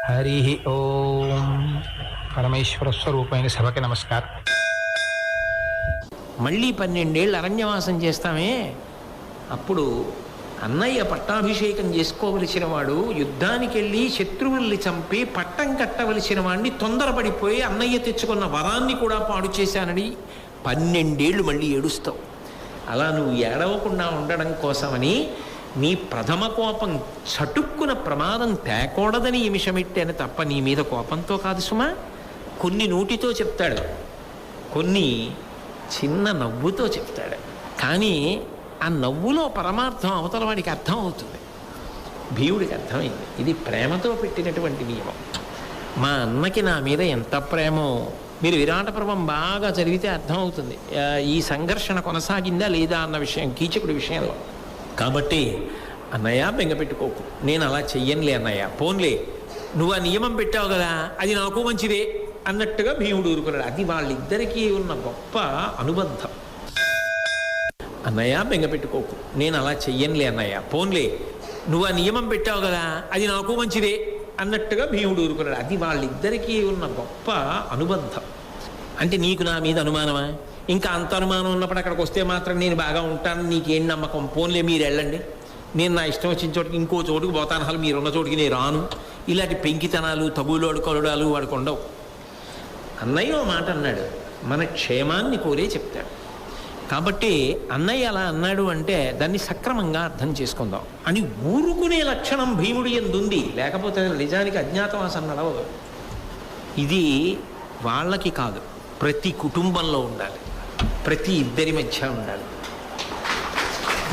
హరి ఓం. పరమేశ్వర స్వరూపమైన సభకి నమస్కారం. మళ్ళీ 12 ఏళ్ళు అరణ్యవాసం చేస్తామే, అప్పుడు అన్నయ్య పట్టాభిషేకం చేసుకోవలసిన వాడు యుద్ధానికి వెళ్ళి శత్రువుల్ని చంపి పట్టం కట్టవలసిన వాడిని తొందరపడిపోయి అన్నయ్య తెచ్చుకున్న వరాన్ని కూడా పాడు చేశానని 12 ఏళ్ళు మళ్ళీ ఏడుస్తావు. అలా నువ్వు ఏడవకుండా ఉండడం కోసమని నీ ప్రథమ కోపం చటుక్కున ప్రమాదం తేకూడదని నిమిషమెట్టాను తప్ప నీ మీద కోపంతో కాదు సుమా. కొన్ని నోటితో చెప్తాడు, కొన్ని చిన్న నవ్వుతో చెప్తాడు. కానీ ఆ నవ్వులో పరమార్థం అవతల వాడికి అర్థం అవుతుంది. భీముడికి అర్థమైంది, ఇది ప్రేమతో పెట్టినటువంటి నియమం. మా అన్నకి నా మీద ఎంత ప్రేమో మీరు విరాట పర్వం బాగా చదివితే అర్థమవుతుంది. ఈ సంఘర్షణ కొనసాగిందా లేదా అన్న విషయం కీచకుడి విషయంలో. కాబట్టి అన్నయ్య బెంగ పెట్టుకోకు, నేను అలా చెయ్యనులే అన్నయ్య, పోన్లే నువ్వు ఆ నియమం పెట్టావు కదా అది నాకు మంచిదే అన్నట్టుగా భీముడు ఊరుకున్నాడు. అది వాళ్ళిద్దరికీ ఉన్న గొప్ప అనుబంధం. అన్నయ్య బెంగ పెట్టుకోకు, నేను అలా చెయ్యనులే అన్నయ్య, పోన్లే నువ్వు ఆ నియమం పెట్టావు కదా అది నాకు మంచిదే అన్నట్టుగా భీముడు ఊరుకున్నాడు. అది వాళ్ళిద్దరికీ ఉన్న గొప్ప అనుబంధం. అంటే నీకు నా మీద అనుమానమా? ఇంకా అంత అనుమానం ఉన్నప్పుడు అక్కడికి వస్తే మాత్రం నేను బాగా ఉంటాను, నీకేం నమ్మకం? పోన్లే మీరు వెళ్ళండి, నేను నా ఇష్టం వచ్చిన చోటుకి ఇంకో చోటుకు పోతాను, అసలు మీరున్న చోటుకి నేను రాను. ఇలాంటి పెంకితనాలు తగులోడు కొలడాలు వాడికి ఉండవు. అన్నయ్య ఓ మాట అన్నాడు, మన క్షేమాన్ని కోరే చెప్తాడు. కాబట్టి అన్నయ్య అలా అన్నాడు అంటే దాన్ని సక్రమంగా అర్థం చేసుకుందాం అని ఊరుకునే లక్షణం భీముడి యందుంది. లేకపోతే నిజానికి అజ్ఞాతవాసం నడవదు. ఇది వాళ్ళకి కాదు, ప్రతి కుటుంబంలో ఉండాలి, ప్రతి ఇద్దరి మధ్య ఉండాలి.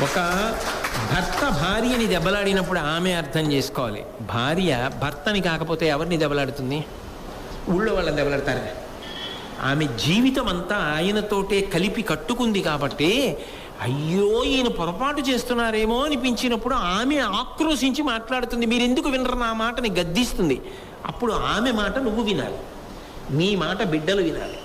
ఒక భర్త భార్యని దెబ్బలాడినప్పుడు ఆమె అర్థం చేసుకోవాలి. భార్య భర్తని కాకపోతే ఎవరిని దెబ్బలాడుతుంది? ఊళ్ళో వాళ్ళని దెబ్బలాడతారు. ఆమె జీవితం అంతా ఆయనతోటే కలిపి కట్టుకుంది కాబట్టి అయ్యో ఈయన పొరపాటు చేస్తున్నారేమో అనిపించినప్పుడు ఆమె ఆక్రోశించి మాట్లాడుతుంది. మీరు ఎందుకు వినరు నా మాటని గద్దిస్తుంది. అప్పుడు ఆమె మాట నువ్వు వినాలి, నీ మాట బిడ్డలు వినాలి,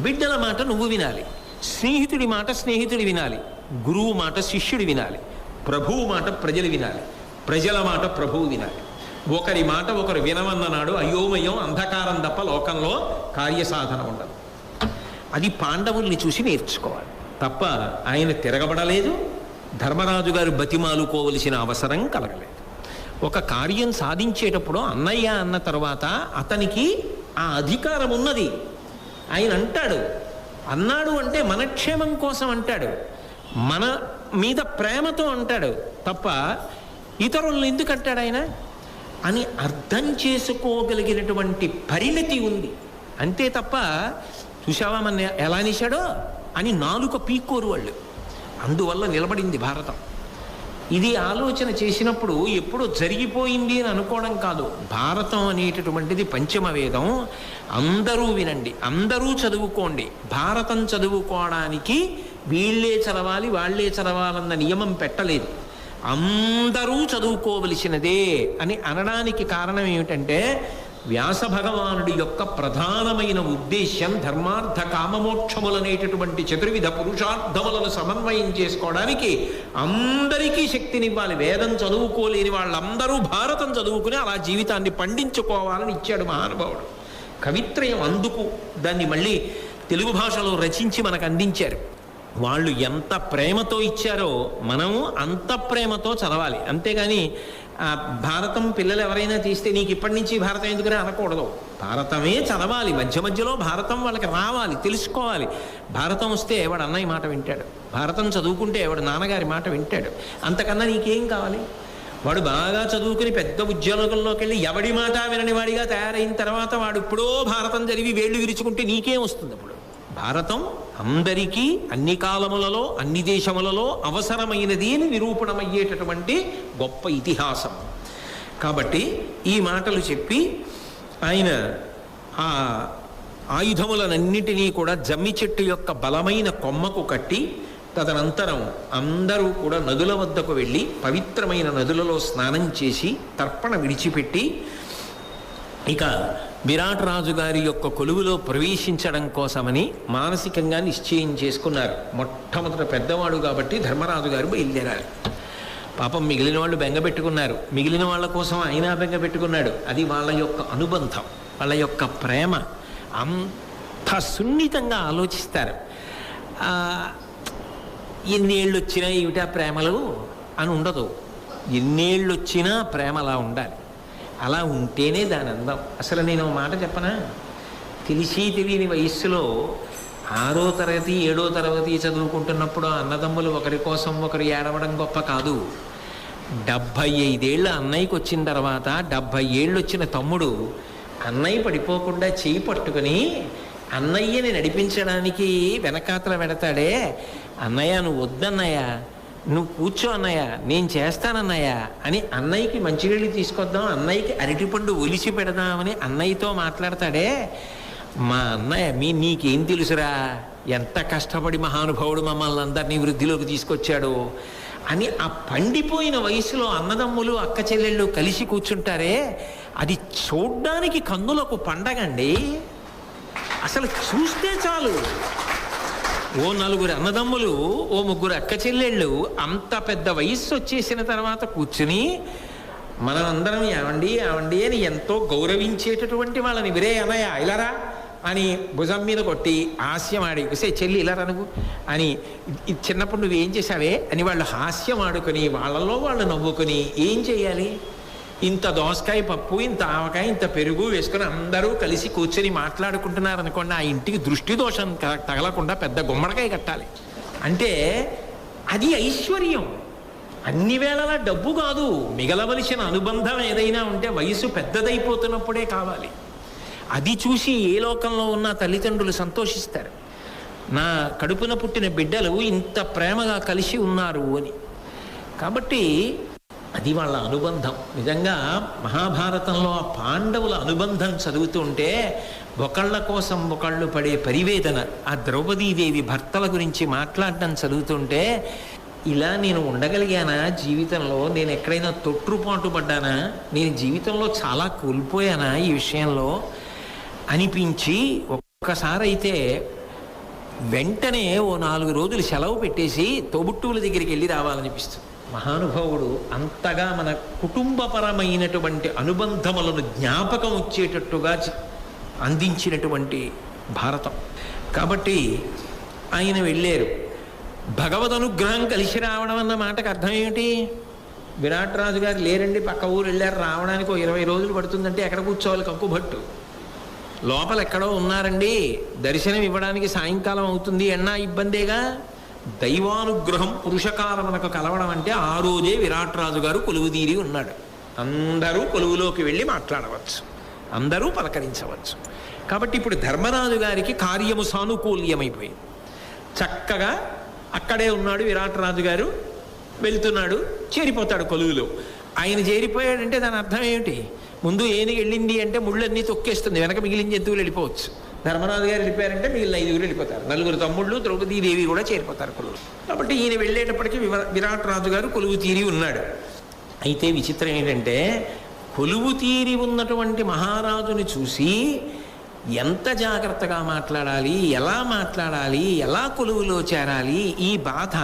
బిడ్డల మాట నువ్వు వినాలి, స్నేహితుడి మాట స్నేహితుడి వినాలి, గురువు మాట శిష్యుడి వినాలి, ప్రభువు మాట ప్రజలు వినాలి, ప్రజల మాట ప్రభువు వినాలి. ఒకరి మాట ఒకరు వినవన్ననాడు అయోమయం అంధకారం తప్ప లోకంలో కార్యసాధన ఉండదు. అది పాండవుల్ని చూసి నేర్చుకోవాలి తప్ప ఆయన తిరగబడలేదు. ధర్మరాజు గారు బతిమాలుకోవలసిన అవసరం కలగలేదు. ఒక కార్యం సాధించేటప్పుడు అన్నయ్య అన్న తర్వాత అతనికి ఆ అధికారం ఉన్నది. ఆయన అంటాడు, అన్నాడు అంటే మన క్షేమం కోసం అంటాడు, మన మీద ప్రేమతో అంటాడు తప్ప ఇతరులను ఎందుకు అంటాడు ఆయన అని అర్థం చేసుకోగలిగినటువంటి పరిణతి ఉంది. అంతే తప్ప చూసావా మన ఎలా నిశాడో అని నాలుక పీక్కోరు వాళ్ళు. అందువల్ల నిలబడింది భారతం. ఇది ఆలోచన చేసినప్పుడు ఎప్పుడో జరిగిపోయింది అని అనుకోవడం కాదు. భారతం అనేటటువంటిది పంచమ వేదం. అందరూ వినండి, అందరూ చదువుకోండి. భారతం చదువుకోవడానికి వీళ్ళే చదవాలి వాళ్ళే చదవాలన్న నియమం పెట్టలేదు. అందరూ చదువుకోవలసినదే అని అనడానికి కారణం ఏమిటంటే వ్యాస భగవానుడి యొక్క ప్రధానమైన ఉద్దేశ్యం ధర్మార్థ కామమోక్షములనేటటువంటి చతుర్విధ పురుషార్థములను సమన్వయం చేసుకోవడానికి అందరికీ శక్తినివ్వాలి. వేదం చదువుకోలేని వాళ్ళందరూ భారతం చదువుకుని అలా జీవితాన్ని పండించుకోవాలని ఇచ్చాడు మహానుభావుడు. కవిత్రయం అందుకు దాన్ని మళ్ళీ తెలుగు భాషలో రచించి మనకు అందించారు. వాళ్ళు ఎంత ప్రేమతో ఇచ్చారో మనము అంత ప్రేమతో చదవాలి. అంతేగాని భారతం పిల్లలు ఎవరైనా తీస్తే నీకు ఇప్పటి నుంచి భారతం ఎందుకునే అనకూడదు. భారతమే చదవాలి, మధ్య మధ్యలో భారతం వాళ్ళకి రావాలి, తెలుసుకోవాలి. భారతం వస్తే వాడు అన్నయ్య మాట వింటాడు, భారతం చదువుకుంటే వాడు నాన్నగారి మాట వింటాడు. అంతకన్నా నీకేం కావాలి? వాడు బాగా చదువుకుని పెద్ద ఉద్యోగంలోకి వెళ్ళి ఎవడి మాట వినని వాడిగా తయారైన తర్వాత వాడు ఇప్పుడో భారతం చదివి వేళ్ళు విరుచుకుంటే నీకేం వస్తుంది? అప్పుడు భారతం అందరికీ అన్ని కాలములలో అన్ని దేశములలో అవసరమైనది అని నిరూపణమయ్యేటటువంటి గొప్ప ఇతిహాసం. కాబట్టి ఈ మాటలు చెప్పి ఆయన ఆ ఆయుధములనన్నిటినీ కూడా జమ్మి చెట్టు యొక్క బలమైన కొమ్మకు కట్టి తదనంతరం అందరూ కూడా నదుల వద్దకు వెళ్ళి పవిత్రమైన నదులలో స్నానం చేసి తర్పణ విడిచిపెట్టి ఇక విరాట్ రాజు గారి యొక్క కొలువులో ప్రవేశించడం కోసమని మానసికంగా నిశ్చయం చేసుకున్నారు. మొట్టమొదట పెద్దవాడు కాబట్టి ధర్మరాజు గారు బయలుదేరారు. పాపం మిగిలిన వాళ్ళు బెంగ పెట్టుకున్నారు, మిగిలిన వాళ్ళ కోసం ఆయన బెంగ పెట్టుకున్నాడు. అది వాళ్ళ యొక్క అనుబంధం, వాళ్ళ యొక్క ప్రేమ. అంత సున్నితంగా ఆలోచిస్తారు. ఎన్నేళ్ళు వచ్చినా ఏమిటా ప్రేమలు అని ఉండదు. ఎన్నేళ్ళు వచ్చినా ప్రేమ అలా ఉండాలి. అలా ఉంటేనే దాని అందం. అసలు నేను ఒక మాట చెప్పనా, తెలిసి తెలియని వయస్సులో 6వ తరగతి 7వ తరగతి చదువుకుంటున్నప్పుడు అన్నదమ్ములు ఒకరి కోసం ఒకరు ఏడవడం గొప్ప కాదు. 75 ఏళ్ళు అన్నయ్యకి వచ్చిన తర్వాత 70 ఏళ్ళు వచ్చిన తమ్ముడు అన్నయ్య పడిపోకుండా చేయి పట్టుకుని అన్నయ్యని నడిపించడానికి వెనకాతల పెడతాడే, అన్నయ్య నువ్వు వద్దన్నయ్య, నువ్వు కూర్చో అన్నయ్య, నేను చేస్తానన్నయ్య అని అన్నయ్యకి మంచినీళ్ళు తీసుకొద్దాం, అన్నయ్యకి అరటిపండు ఒలిచి పెడదామని అన్నయ్యతో మాట్లాడతాడే. మా అన్నయ్య నీకేం తెలుసురా, ఎంత కష్టపడి మహానుభావుడు మమ్మల్ని అందరినీ వృద్ధిలోకి తీసుకొచ్చాడు అని ఆ పండిపోయిన వయసులో అన్నదమ్ములు అక్క చెల్లెళ్ళు కలిసి కూర్చుంటారే, అది చూడ్డానికి కన్నులకు పండగండి. అసలు చూస్తే చాలు. ఓ 4 అన్నదమ్ములు, ఓ 3 అక్క చెల్లెళ్ళు అంత పెద్ద వయస్సు వచ్చేసిన తర్వాత కూర్చుని మనం అందరం ఏమండి ఏమండి అని ఎంతో గౌరవించేటటువంటి వాళ్ళని విరే అన్నయ్య ఇలారా అని భుజం మీద కొట్టి హాస్యం ఆడి చెల్లి ఇలారా నువ్వు అని, చిన్నప్పుడు నువ్వేం చేశావే అని వాళ్ళు హాస్యం ఆడుకొని వాళ్ళలో వాళ్ళు నవ్వుకొని ఏం చేయాలి, ఇంత దోసకాయ పప్పు, ఇంత ఆవకాయ, ఇంత పెరుగు వేసుకొని అందరూ కలిసి కూర్చొని మాట్లాడుకుంటున్నారు అనుకోండి, ఆ ఇంటికి దృష్టి దోషం తగలకుండా పెద్ద గుమ్మడికాయ కట్టాలి. అంటే అది ఐశ్వర్యం. అన్ని వేళలా డబ్బు కాదు, మిగలవలసిన అనుబంధం ఏదైనా ఉంటే వయసు పెద్దదైపోతున్నప్పుడే కావాలి. అది చూసి ఏ లోకంలో ఉన్న తల్లిదండ్రులు సంతోషిస్తారు, నా కడుపున పుట్టిన బిడ్డలు ఇంత ప్రేమగా కలిసి ఉన్నారు అని. కాబట్టి అది వాళ్ళ అనుబంధం. నిజంగా మహాభారతంలో ఆ పాండవుల అనుబంధం చదువుతుంటే ఒకళ్ళ కోసం ఒకళ్ళు పడే పరివేదన, ఆ ద్రౌపదీదేవి భర్తల గురించి మాట్లాడటం చదువుతుంటే ఇలా నేను ఉండగలిగానా జీవితంలో, నేను ఎక్కడైనా తొట్టుపాటు పడ్డానా, నేను జీవితంలో చాలా కోల్పోయానా ఈ విషయంలో అనిపించి ఒక్కసారి అయితే వెంటనే ఓ 4 రోజులు సెలవు పెట్టేసి తోబుట్టువుల దగ్గరికి వెళ్ళి రావాలనిపిస్తుంది. మహానుభావుడు అంతగా మన కుటుంబపరమైనటువంటి అనుబంధములను జ్ఞాపకం వచ్చేటట్టుగా అందించినటువంటి భారతం. కాబట్టి ఆయన వెళ్ళారు. భగవద్ అనుగ్రహం కలిసి రావడం అన్న మాటకు అర్థం ఏమిటి? విరాట్ రాజు గారు లేరండి, పక్క ఊరు వెళ్ళారు, రావడానికి 20 రోజులు పడుతుందంటే ఎక్కడ కూర్చోవాలి? కంకుభట్టు లోపల ఎక్కడో ఉన్నారండి, దర్శనం ఇవ్వడానికి సాయంకాలం అవుతుంది అన్నా ఇబ్బందేగా. దైవానుగ్రహం పురుషకారమునకు కలవడం అంటే ఆ రోజే విరాట్ రాజు గారు కొలువుదీరి ఉన్నాడు. అందరూ కొలువులోకి వెళ్ళి మాట్లాడవచ్చు, అందరూ పలకరించవచ్చు. కాబట్టి ఇప్పుడు ధర్మరాజు గారికి కార్యము సానుకూల్యమైపోయింది. చక్కగా అక్కడే ఉన్నాడు విరాట్ రాజు గారు, వెళ్తున్నాడు, చేరిపోతాడు కొలువులో. ఆయన చేరిపోయాడంటే దాని అర్థం ఏమిటి? ముందు ఏనుగు వెళ్ళింది అంటే ముళ్ళన్నీ తొక్కేస్తుంది, వెనక మిగిలిన జంతువులు వెళ్ళిపోవచ్చు. ధర్మరాజు గారు వెళ్ళిపోయారంటే మిగిలిన 5 వెళ్ళిపోతారు, 4 తమ్ముళ్ళు, ద్రౌపదీదేవి కూడా చేరిపోతారు కొలువు. కాబట్టి ఈయన వెళ్ళేటప్పటికీ విరాట్ రాజు గారు కొలువు తీరి ఉన్నాడు. అయితే విచిత్రం ఏంటంటే కొలువు తీరి ఉన్నటువంటి మహారాజుని చూసి ఎంత జాగ్రత్తగా మాట్లాడాలి, ఎలా మాట్లాడాలి, ఎలా కొలువులో చేరాలి, ఈ బాధ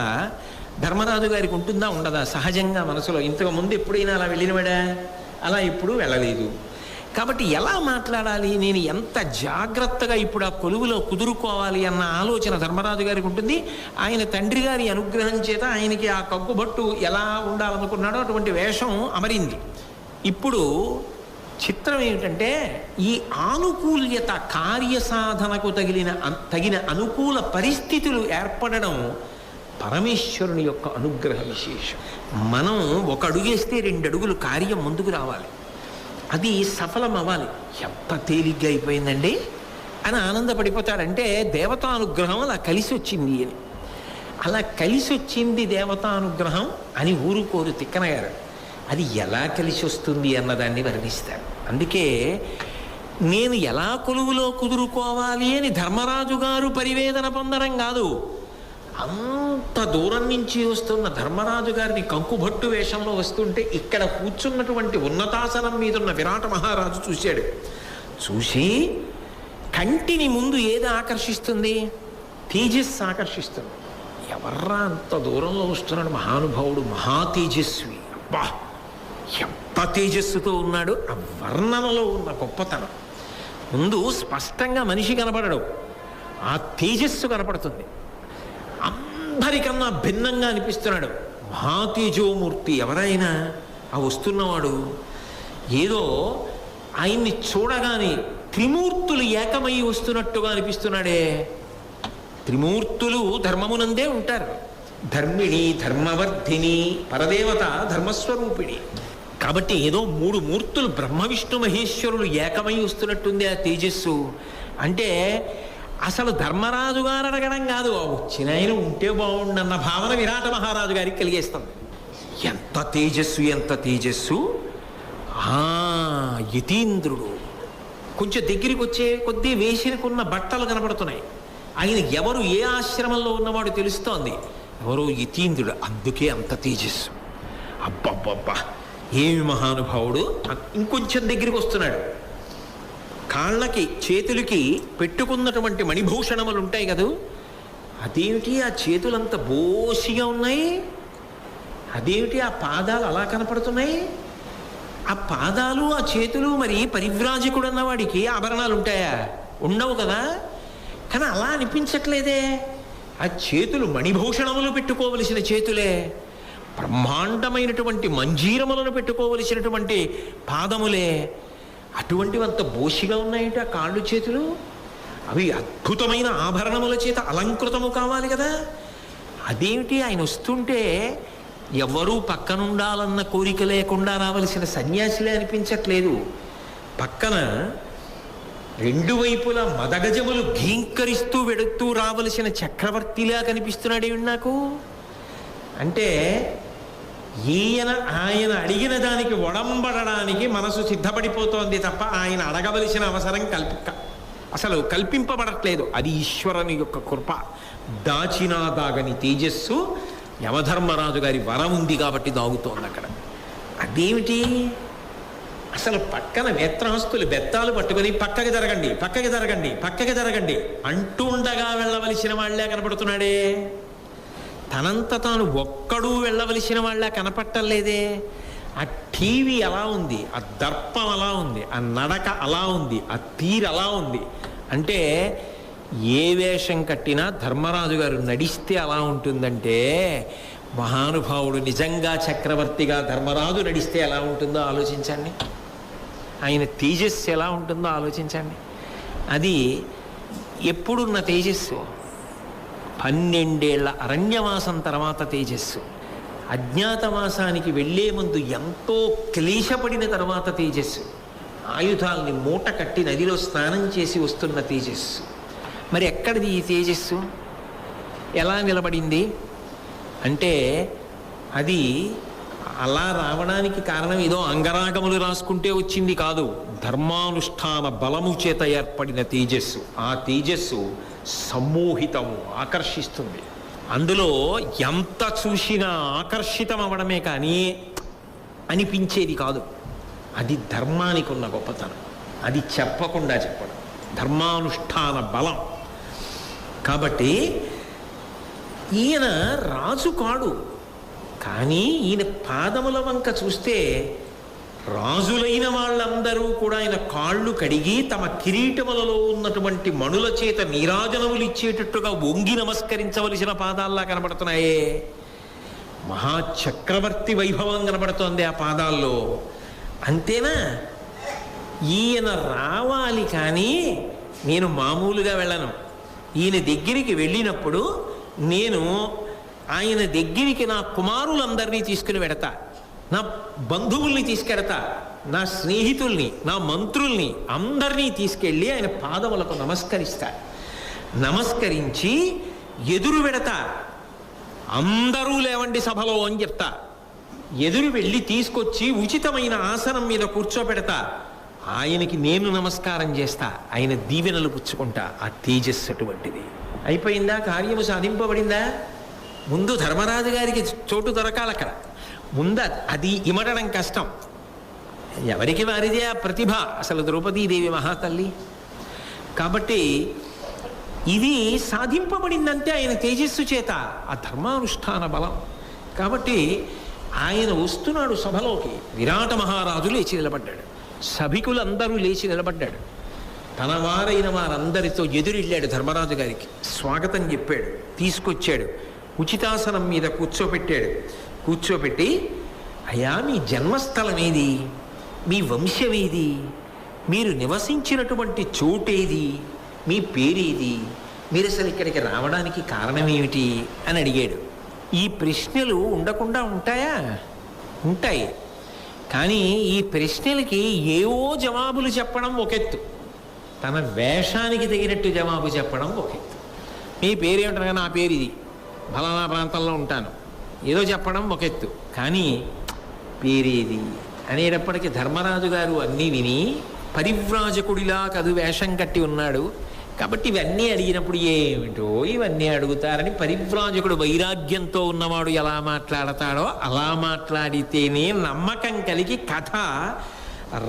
ధర్మరాజు గారికి ఉంటుందా ఉండదా? సహజంగా మనసులో. ఇంతకు ముందు ఎప్పుడైనా అలా వెళ్ళినవాడా? అలా ఎప్పుడూ వెళ్ళలేదు. కాబట్టి ఎలా మాట్లాడాలి, నేను ఎంత జాగ్రత్తగా ఇప్పుడు ఆ కొలువులో కుదురుకోవాలి అన్న ఆలోచన ధర్మరాజు గారికి ఉంటుంది. ఆయన తండ్రి గారి అనుగ్రహం చేత ఆయనకి ఆ కంకుబట్టు ఎలా ఉండాలనుకున్నాడో అటువంటి వేషం అమరింది. ఇప్పుడు చిత్రం ఏమిటంటే ఈ ఆనుకూల్యత, కార్యసాధనకు తగిన అనుకూల పరిస్థితులు ఏర్పడడం పరమేశ్వరుని యొక్క అనుగ్రహ విశేషం. మనం 1 అడుగేస్తే 2 అడుగులు కార్యం ముందుకు రావాలి, అది సఫలం అవ్వాలి. ఎంత తేలిగ్గా అయిపోయిందండి అని ఆనందపడిపోతాడంటే దేవతానుగ్రహం అలా కలిసి వచ్చింది అని. అలా కలిసి వచ్చింది దేవతానుగ్రహం అని ఊరుకోరు తిక్కనగారు. అది ఎలా కలిసి వస్తుంది అన్నదాన్ని వర్ణిస్తారు. అందుకే నేను ఎలా కొలువులో కుదురుకోవాలి అని ధర్మరాజు గారు పరివేదన పొందడం కాదు, అంత దూరం నుంచి వస్తున్న ధర్మరాజు గారిని కంకుభట్టు వేషంలో వస్తుంటే ఇక్కడ కూర్చున్నటువంటి ఉన్నతాసనం మీద ఉన్న విరాట మహారాజు చూశాడు. చూసి కంటిని ముందు ఏది ఆకర్షిస్తుంది? తేజస్సు ఆకర్షిస్తుంది. ఎవర్రా అంత దూరంలో వస్తున్నాడు మహానుభావుడు, మహా తేజస్వి, అబ్బా ఎంత తేజస్సుతో ఉన్నాడు. ఆ వర్ణనలో ఉన్న గొప్పతనం. ముందు స్పష్టంగా మనిషి కనపడడు, ఆ తేజస్సు కనపడుతుంది. అందరికన్నా భిన్నంగా అనిపిస్తున్నాడు, మహాతేజోమూర్తి. ఎవరైనా ఆ వస్తున్నవాడు ఏదో ఆయన్ని చూడగానే త్రిమూర్తులు ఏకమై వస్తున్నట్టుగా అనిపిస్తున్నాడే. త్రిమూర్తులు ధర్మమునందే ఉంటారు. ధర్మిణి, ధర్మవర్ధిని, పరదేవత, ధర్మస్వరూపిణి. కాబట్టి ఏదో 3 మూర్తులు బ్రహ్మ విష్ణు మహేశ్వరులు ఏకమై వస్తున్నట్టుంది ఆ తేజస్సు. అంటే అసలు ధర్మరాజు గారు అడగడం కాదు, వచ్చిన ఆయన ఉంటే బాగుండన్న భావన విరాట మహారాజు గారికి కలిగేస్తుంది. ఎంత తేజస్సు, ఎంత తేజస్సు. యతీంద్రుడు కొంచెం దగ్గరికి వచ్చే కొద్దీ వేసినకున్న బట్టలు కనపడుతున్నాయి. ఆయన ఎవరు, ఏ ఆశ్రమంలో ఉన్నవాడు తెలుస్తోంది. ఎవరో యతీంద్రుడు, అందుకే అంత తేజస్సు. అబ్బబ్బబ్బా ఏమి మహానుభావుడు. ఇంకొంచెం దగ్గరికి వస్తున్నాడు. కాళ్ళకి చేతులకి పెట్టుకున్నటువంటి మణిభూషణములు ఉంటాయి కదూ, అదేమిటి ఆ చేతులంత బోసిగా ఉన్నాయి, అదేమిటి ఆ పాదాలు అలా కనపడుతున్నాయి. ఆ పాదాలు ఆ చేతులు, మరి పరివ్రాజకుడు అన్నవాడికి ఆభరణాలు ఉంటాయా? ఉండవు కదా. కానీ అలా అనిపించట్లేదే. ఆ చేతులు మణిభూషణములు పెట్టుకోవలసిన చేతులే, బ్రహ్మాండమైనటువంటి మంజీరములను పెట్టుకోవలసినటువంటి పాదములే. అటువంటివంత బోషిగా ఉన్నాయంటే ఆ కాళ్ళు చేతులు. అవి అద్భుతమైన ఆభరణముల చేత అలంకృతము కావాలి కదా. అదేమిటి ఆయన వస్తుంటే ఎవరూ పక్కనుండాలన్న కోరిక లేకుండా రావలసిన సన్యాసిలే అనిపించట్లేదు. పక్కన 2 వైపులా మదగజములు ఘీంకరిస్తూ వెడుతూ రావలసిన చక్రవర్తిలా కనిపిస్తున్నాడేమి నాకు. అంటే ఆయన అడిగిన దానికి ఒడంబడడానికి మనసు సిద్ధపడిపోతోంది తప్ప ఆయన అడగవలసిన అవసరం అసలు కల్పింపబడట్లేదు. అది ఈశ్వరుని యొక్క కృప. దాచినా దాగని తేజస్సు యమధర్మరాజు గారి వరం ఉంది కాబట్టి దాగుతోంది అక్కడ. అదేమిటి అసలు పక్కన నేత్రాస్తులు బెత్తాలు పట్టుకొని పక్కకి జరగండి, పక్కకి జరగండి, పక్కకి జరగండి అంటూ ఉండగా వెళ్ళవలసిన వాళ్లే కనపడుతున్నాడే. తనంత తాను ఒక్కడూ వెళ్ళవలసిన వాళ్ళ కనపట్టలేదే. ఆ టీవీ అలా ఉంది, ఆ దర్పం అలా ఉంది, ఆ నడక అలా ఉంది, ఆ తీరు అలా ఉంది. అంటే ఏ వేషం కట్టినా ధర్మరాజు గారు నడిస్తే అలా ఉంటుందంటే, మహానుభావుడు నిజంగా చక్రవర్తిగా ధర్మరాజు నడిస్తే ఎలా ఉంటుందో ఆలోచించండి. ఆయన తేజస్సు ఎలా ఉంటుందో ఆలోచించండి. అది ఎప్పుడున్న తేజస్సు. 12 ఏళ్ల అరణ్యవాసం తర్వాత తేజస్సు. అజ్ఞాతవాసానికి వెళ్లే ముందు ఎంతో క్లేశపడిన తర్వాత తేజస్సు. ఆయుధాలని మూట కట్టి నదిలో స్నానం చేసి వస్తున్న తేజస్సు. మరి ఎక్కడిది ఈ తేజస్సు? ఎలా నిలబడింది అంటే, అది అలా రావడానికి కారణం ఏదో అంగరాగములు రాసుకుంటే వచ్చింది కాదు. ధర్మానుష్ఠాన బలము చేత ఏర్పడిన తేజస్సు. ఆ తేజస్సు సమ్మోహితము, ఆకర్షిస్తుంది. అందులో ఎంత చూసినా ఆకర్షితం అవ్వడమే కానీ అనిపించేది కాదు. అది ధర్మానికి ఉన్న గొప్పతనం. అది చెప్పకుండా చెప్పడం, ధర్మానుష్ఠాన బలం. కాబట్టి ఈయన రాజు కాడు, కానీ ఈయన పాదముల వంక చూస్తే రాజులైన వాళ్ళందరూ కూడా ఆయన కాళ్ళు కడిగి తమ కిరీటములలో ఉన్నటువంటి మణుల చేత నీరాజనములు ఇచ్చేటట్టుగా వంగి నమస్కరించవలసిన పాదాల్లా కనబడుతున్నాయే. మహాచక్రవర్తి వైభవం కనబడుతోంది ఆ పాదాల్లో. అంతేనా? ఈయన రావాలి కానీ నేను మామూలుగా వెళ్ళను. ఈయన దగ్గరికి వెళ్ళినప్పుడు నేను ఆయన దగ్గరికి నా కుమారులందరినీ తీసుకుని వెడతా, నా బంధువుల్ని తీసుకెడతా, నా స్నేహితుల్ని, నా మంత్రుల్ని అందరినీ తీసుకెళ్ళి ఆయన పాదములకు నమస్కరిస్తా. నమస్కరించి ఎదురు వెడతా. అందరూ లేవండి సభలో అని చెప్తా. ఎదురు వెళ్ళి తీసుకొచ్చి ఉచితమైన ఆసనం మీద కూర్చోబెడతా. ఆయనకి నేను నమస్కారం చేస్తా, ఆయన దీవెనలు పుచ్చుకుంటా. ఆ తేజస్సు అటువంటిది. అయిపోయిందా? కార్యము సాధింపబడిందా? ముందు ధర్మరాజు గారికి చోటు దొరకాలి అక్కడ. ముందు అది ఇమడడం కష్టం. ఎవరికి వారిదే ఆ ప్రతిభ. అసలు ద్రౌపదీదేవి మహాతల్లి కాబట్టి ఇది సాధింపబడిందంటే ఆయన తేజస్సు చేత, ఆ ధర్మానుష్ఠాన బలం. కాబట్టి ఆయన వస్తున్నాడు సభలోకి. విరాట మహారాజు లేచి నిలబడ్డాడు, సభికులందరూ లేచి నిలబడ్డాడు. తన వారైన వారందరితో ఎదురెళ్ళాడు ధర్మరాజు గారికి, స్వాగతం చెప్పాడు, తీసుకొచ్చాడు, ఉచితాసనం మీద కూర్చోపెట్టాడు. కూర్చోపెట్టి, అయ్యా మీ జన్మస్థలం ఏది, మీ వంశమేది, మీరు నివసించినటువంటి చోటేది, మీ పేరేది, మీరు అసలు ఇక్కడికి రావడానికి కారణమేమిటి అని అడిగాడు. ఈ ప్రశ్నలు ఉండకుండా ఉంటాయా? ఉంటాయి. కానీ ఈ ప్రశ్నలకి ఏవో జవాబులు చెప్పడం ఒక ఎత్తు, తన వేషానికి తగినట్టు జవాబు చెప్పడం ఒక ఎత్తు. మీ పేరేమిటనగా నా పేరు ఇది, ఫలానా ప్రాంతంలో ఉంటాను, ఏదో చెప్పడం ఒక ఎత్తు. కానీ పేరేది అనేటప్పటికీ ధర్మరాజు గారు అన్నీ విని, పరివ్రాజకుడిలా కదు వేషం కట్టి ఉన్నాడు కాబట్టి ఇవన్నీ అడిగినప్పుడు ఏమిటో ఇవన్నీ అడుగుతారని, పరివ్రాజకుడు వైరాగ్యంతో ఉన్నవాడు ఎలా మాట్లాడతాడో అలా మాట్లాడితేనే నమ్మకం కలిగి కథ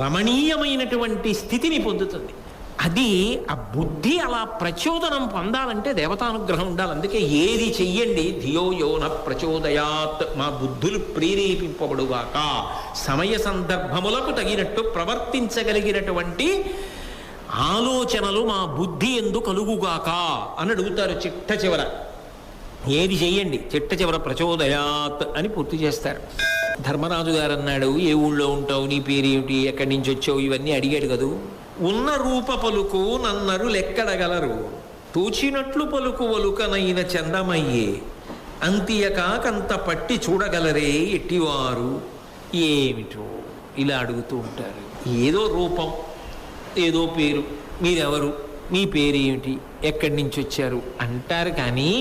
రమణీయమైనటువంటి స్థితిని పొందుతుంది. అది ఆ బుద్ధి అలా ప్రచోదనం పొందాలంటే దేవతానుగ్రహం ఉండాలి. అందుకే ఏది చెయ్యండి, ధియో యోన ప్రచోదయాత్, మా బుద్ధులు ప్రేరేపింపబడుగాక, సమయ సందర్భములకు తగినట్టు ప్రవర్తించగలిగినటువంటి ఆలోచనలు మా బుద్ధి ఎందు కలుగుగాక అని అడుగుతారు చిట్ట చివర. ఏది చెయ్యండి, చిట్ట చివర ప్రచోదయాత్ అని పూర్తి చేస్తారు. ధర్మరాజు గారు అన్నాడు, ఏ ఊళ్ళో ఉంటావు, నీ పేరేమిటి, ఎక్కడి నుంచి వచ్చావు, ఇవన్నీ అడిగాడు కదూ. ఉన్న రూప పలుకు నన్నరు లెక్కడగలరు, తూచినట్లు పలుకు వలుకనైన చందమయ్యే, అంతియక కంత పట్టి చూడగలరే ఎట్టివారు. ఏమిటో ఇలా అడుగుతూ ఉంటారు. ఏదో రూపం, ఏదో పేరు, మీరెవరు, మీ పేరేమిటి, ఎక్కడి నుంచి వచ్చారు అంటారు. కానీ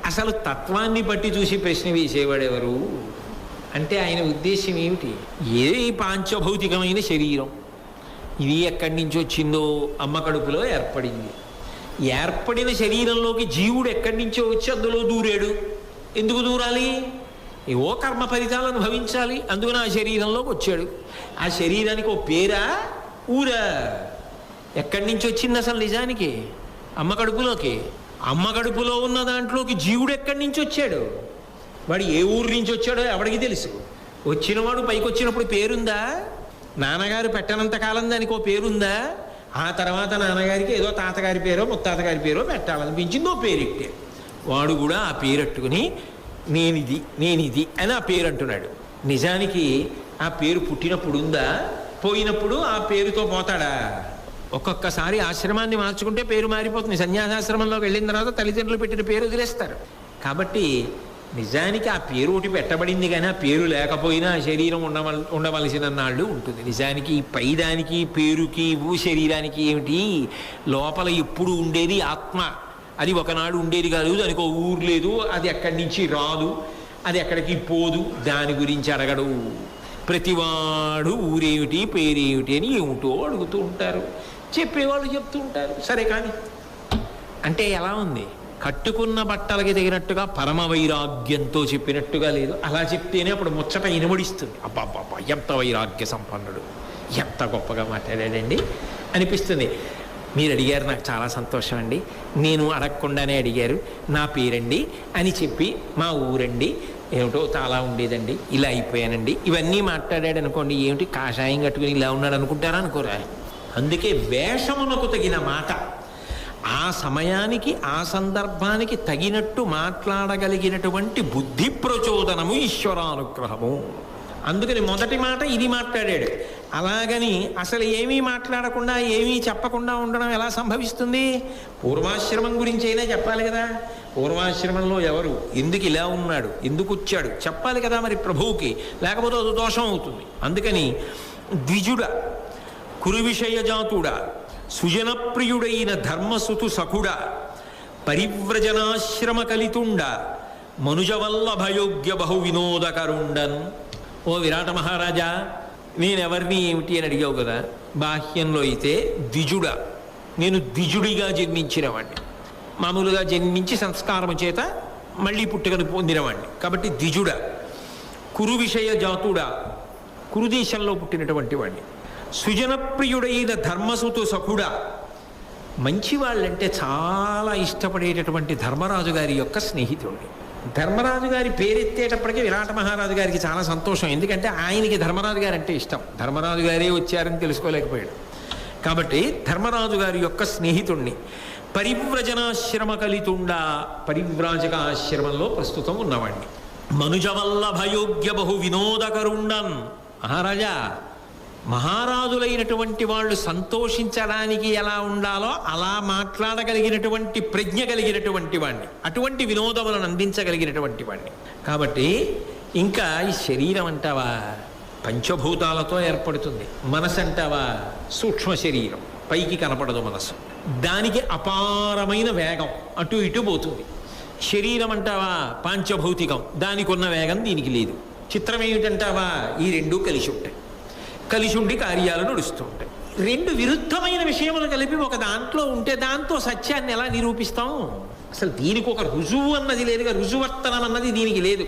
అసలు తత్వాన్ని బట్టి చూసి ప్రశ్న వేసేవాడెవరు అంటే ఆయన ఉద్దేశం ఏమిటి? ఏ పాంచభౌతికమైన శరీరం, ఇది ఎక్కడి నుంచి వచ్చిందో, అమ్మ కడుపులో ఏర్పడింది. ఏర్పడిన శరీరంలోకి జీవుడు ఎక్కడి నుంచో వచ్చి అందులో దూరాడు. ఎందుకు దూరాలి? ఏవో కర్మ ఫలితాలను అనుభవించాలి, అందుకని ఆ శరీరంలోకి వచ్చాడు. ఆ శరీరానికి ఓ పేరా, ఊరా? ఎక్కడి నుంచి వచ్చింది అసలు నిజానికి? అమ్మ కడుపులోకి. అమ్మ కడుపులో ఉన్న దాంట్లోకి జీవుడు ఎక్కడి నుంచి వచ్చాడు? వాడు ఏ ఊరు నుంచి వచ్చాడో ఎవడికి తెలుసు? వచ్చినవాడు పైకి వచ్చినప్పుడు పేరుందా? నాన్నగారు పెట్టనంత కాలం దానికి ఓ పేరుందా? ఆ తర్వాత నాన్నగారికి ఏదో తాతగారి పేరో ముత్తాతగారి పేరో పెట్టాలనిపించిందో పేరెట్టే. వాడు కూడా ఆ పేరెట్టుకుని నేనిది అని ఆ పేరు అంటున్నాడు. నిజానికి ఆ పేరు పుట్టినప్పుడు ఉందా? పోయినప్పుడు ఆ పేరుతో పోతాడా? ఒక్కొక్కసారి ఆశ్రమాన్ని మార్చుకుంటే పేరు మారిపోతుంది. సన్యాసాశ్రమంలోకి వెళ్ళిన తర్వాత తల్లిదండ్రులు పెట్టిన పేరు వదిలేస్తారు. కాబట్టి నిజానికి ఆ పేరు ఒకటి పెట్టబడింది, కానీ ఆ పేరు లేకపోయినా ఆ శరీరం ఉండవలసిన నాళ్ళు ఉంటుంది. నిజానికి ఈ పైదానికి, పేరుకి, శరీరానికి ఏమిటి? లోపల ఎప్పుడు ఉండేది ఆత్మ. అది ఒకనాడు ఉండేది కాదు, దానికి ఒక ఊరు లేదు, అది ఎక్కడి నుంచి రాదు, అది ఎక్కడికి పోదు. దాని గురించి అడగడు. ప్రతివాడు ఊరేమిటి, పేరేమిటి అని ఏమిటో అడుగుతూ ఉంటారు, చెప్పేవాళ్ళు చెప్తూ ఉంటారు. సరే, కానీ అంటే ఎలా ఉంది? కట్టుకున్న బట్టలకి తగినట్టుగా పరమ వైరాగ్యంతో చెప్పినట్టుగా లేదు. అలా చెప్తేనే అప్పుడు ముచ్చట ఇనుమడిస్తుంది. అబ్బాబ్బా, ఎంత వైరాగ్య సంపన్నుడు, ఎంత గొప్పగా మాట్లాడాడండి అనిపిస్తుంది. మీరు అడిగారు, నాకు చాలా సంతోషం అండి. నేను అడగకుండానే అడిగారు. నా పేరండి అని చెప్పి, మా ఊరండి, ఏమిటో చాలా ఉండేదండి, ఇలా అయిపోయానండి, ఇవన్నీ మాట్లాడాడు అనుకోండి. ఏమిటి కాషాయం కట్టుకుని ఇలా ఉన్నాడు అనుకుంటారా? అనుకోరా. అందుకే వేషమునకు తగిన మాట, ఆ సమయానికి ఆ సందర్భానికి తగినట్టు మాట్లాడగలిగినటువంటి బుద్ధి ప్రచోదనము ఈశ్వరానుగ్రహము. అందుకని మొదటి మాట ఇది మాట్లాడాడు. అలాగని అసలు ఏమీ మాట్లాడకుండా, ఏమీ చెప్పకుండా ఉండడం ఎలా సంభవిస్తుంది? పూర్వాశ్రమం గురించి అయినా చెప్పాలి కదా. పూర్వాశ్రమంలో ఎవరు, ఎందుకు ఇలా ఉన్నాడు, ఎందుకు వచ్చాడు చెప్పాలి కదా మరి ప్రభువుకి, లేకపోతే అది దోషం అవుతుంది. అందుకని ద్విజుడ, కురు విషయజాతుడ, సుజనప్రియుడైన ధర్మసుతు సఖుడ, పరివ్రజనాశ్రమ కలితుండ, మనుజవల్లభయోగ్య బహు వినోదకరుండన్. ఓ విరాట మహారాజా, నేనెవరిని ఏమిటి అని అడిగావు కదా. బాహ్యంలో అయితే ద్విజుడ, నేను ద్విజుడిగా జన్మించినవాడిని, మామూలుగా జన్మించి సంస్కారము చేత మళ్ళీ పుట్టుకను పొందినవాడిని, కాబట్టి ద్విజుడ. కురు విషయ జాతుడ, కురుదేశంలో పుట్టినటువంటి వాడిని. సుజనప్రియుడైన ధర్మసుతు సఖుడ, మంచి వాళ్ళంటే చాలా ఇష్టపడేటటువంటి ధర్మరాజు గారి యొక్క స్నేహితుడిని. ధర్మరాజు గారి పేరెత్తేటప్పటికీ విరాట మహారాజు గారికి చాలా సంతోషం. ఎందుకంటే ఆయనకి ధర్మరాజు గారు అంటే ఇష్టం. ధర్మరాజు గారే వచ్చారని తెలుసుకోలేకపోయాడు. కాబట్టి ధర్మరాజు గారి యొక్క స్నేహితుణ్ణి పరివ్రజనాశ్రమ కలితుండా, పరివ్రాజక ఆశ్రమంలో ప్రస్తుతం ఉన్నవాణ్ణి. మనుజవల్లభయోగ్య బహు వినోదకరుండన్. మహారాజా, మహారాజులైనటువంటి వాళ్ళు సంతోషించడానికి ఎలా ఉండాలో అలా మాట్లాడగలిగినటువంటి ప్రజ్ఞ కలిగినటువంటి వాణ్ణి, అటువంటి వినోదములను అందించగలిగినటువంటి వాణ్ణి. కాబట్టి ఇంకా ఈ శరీరం అంటావా పంచభూతాలతో ఏర్పడుతుంది. మనసు అంటావా సూక్ష్మ శరీరం, పైకి కనపడదు మనసు. దానికి అపారమైన వేగం, అటు ఇటు పోతుంది. శరీరం అంటావా పాంచభౌతికం, దానికి ఉన్న వేగం దీనికి లేదు. చిత్రం ఏమిటంటావా ఈ రెండూ కలిసి ఉంటాయి, కలిసి ఉండి కార్యాలు నడుస్తూ ఉంటాయి. రెండు విరుద్ధమైన విషయములు కలిపి ఒక దాంట్లో ఉంటే దాంతో సత్యాన్ని ఎలా నిరూపిస్తాం? అసలు దీనికి ఒక రుజువు అన్నది లేదుగా, రుజువర్తనం అన్నది దీనికి లేదు.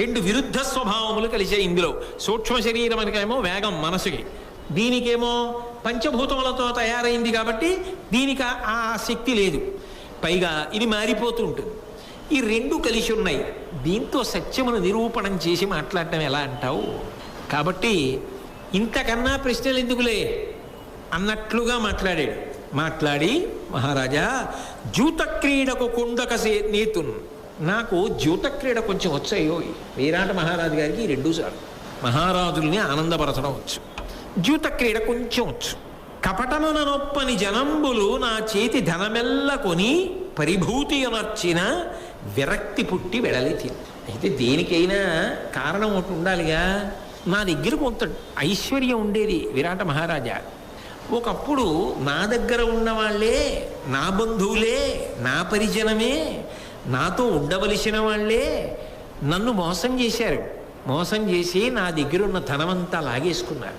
రెండు విరుద్ధ స్వభావములు కలిసే ఇందులో. సూక్ష్మ శరీరమనికేమో వేగం మనసుకి, దీనికేమో పంచభూతములతో తయారైంది కాబట్టి దీనికి ఆ శక్తి లేదు. పైగా ఇది మారిపోతూ ఉంటుంది. ఈ రెండు కలిసి ఉన్నాయి. దీంతో సత్యమును నిరూపణం చేసి మాట్లాడటం ఎలా అంటావు? కాబట్టి ఇంతకన్నా ప్రశ్నలు ఎందుకులే అన్నట్లుగా మాట్లాడాడు. మాట్లాడి, మహారాజా జూత క్రీడకు కుండకసే నేతున్. నాకు జూత క్రీడ కొంచెం వచ్చాయో. విరాట మహారాజు గారికి రెండూ సార్లు మహారాజుల్ని ఆనందపరచడం వచ్చు, జూత క్రీడ కొంచెం వచ్చు. కపటమున నొప్పని జనంబులు నా చేతి ధనమెల్ల కొని పరిభూతి అనర్చిన విరక్తి పుట్టి వెడలి తిని. అయితే దేనికైనా కారణం ఒకటి ఉండాలిగా. నా దగ్గర కొంత ఐశ్వర్యం ఉండేది విరాట మహారాజా. ఒకప్పుడు నా దగ్గర ఉన్న వాళ్ళే, నా బంధువులే, నా పరిజనమే, నాతో ఉండవలసిన వాళ్ళే నన్ను మోసం చేశారు. మోసం చేసి నా దగ్గర ఉన్న ధనమంతా లాగేసుకున్నారు.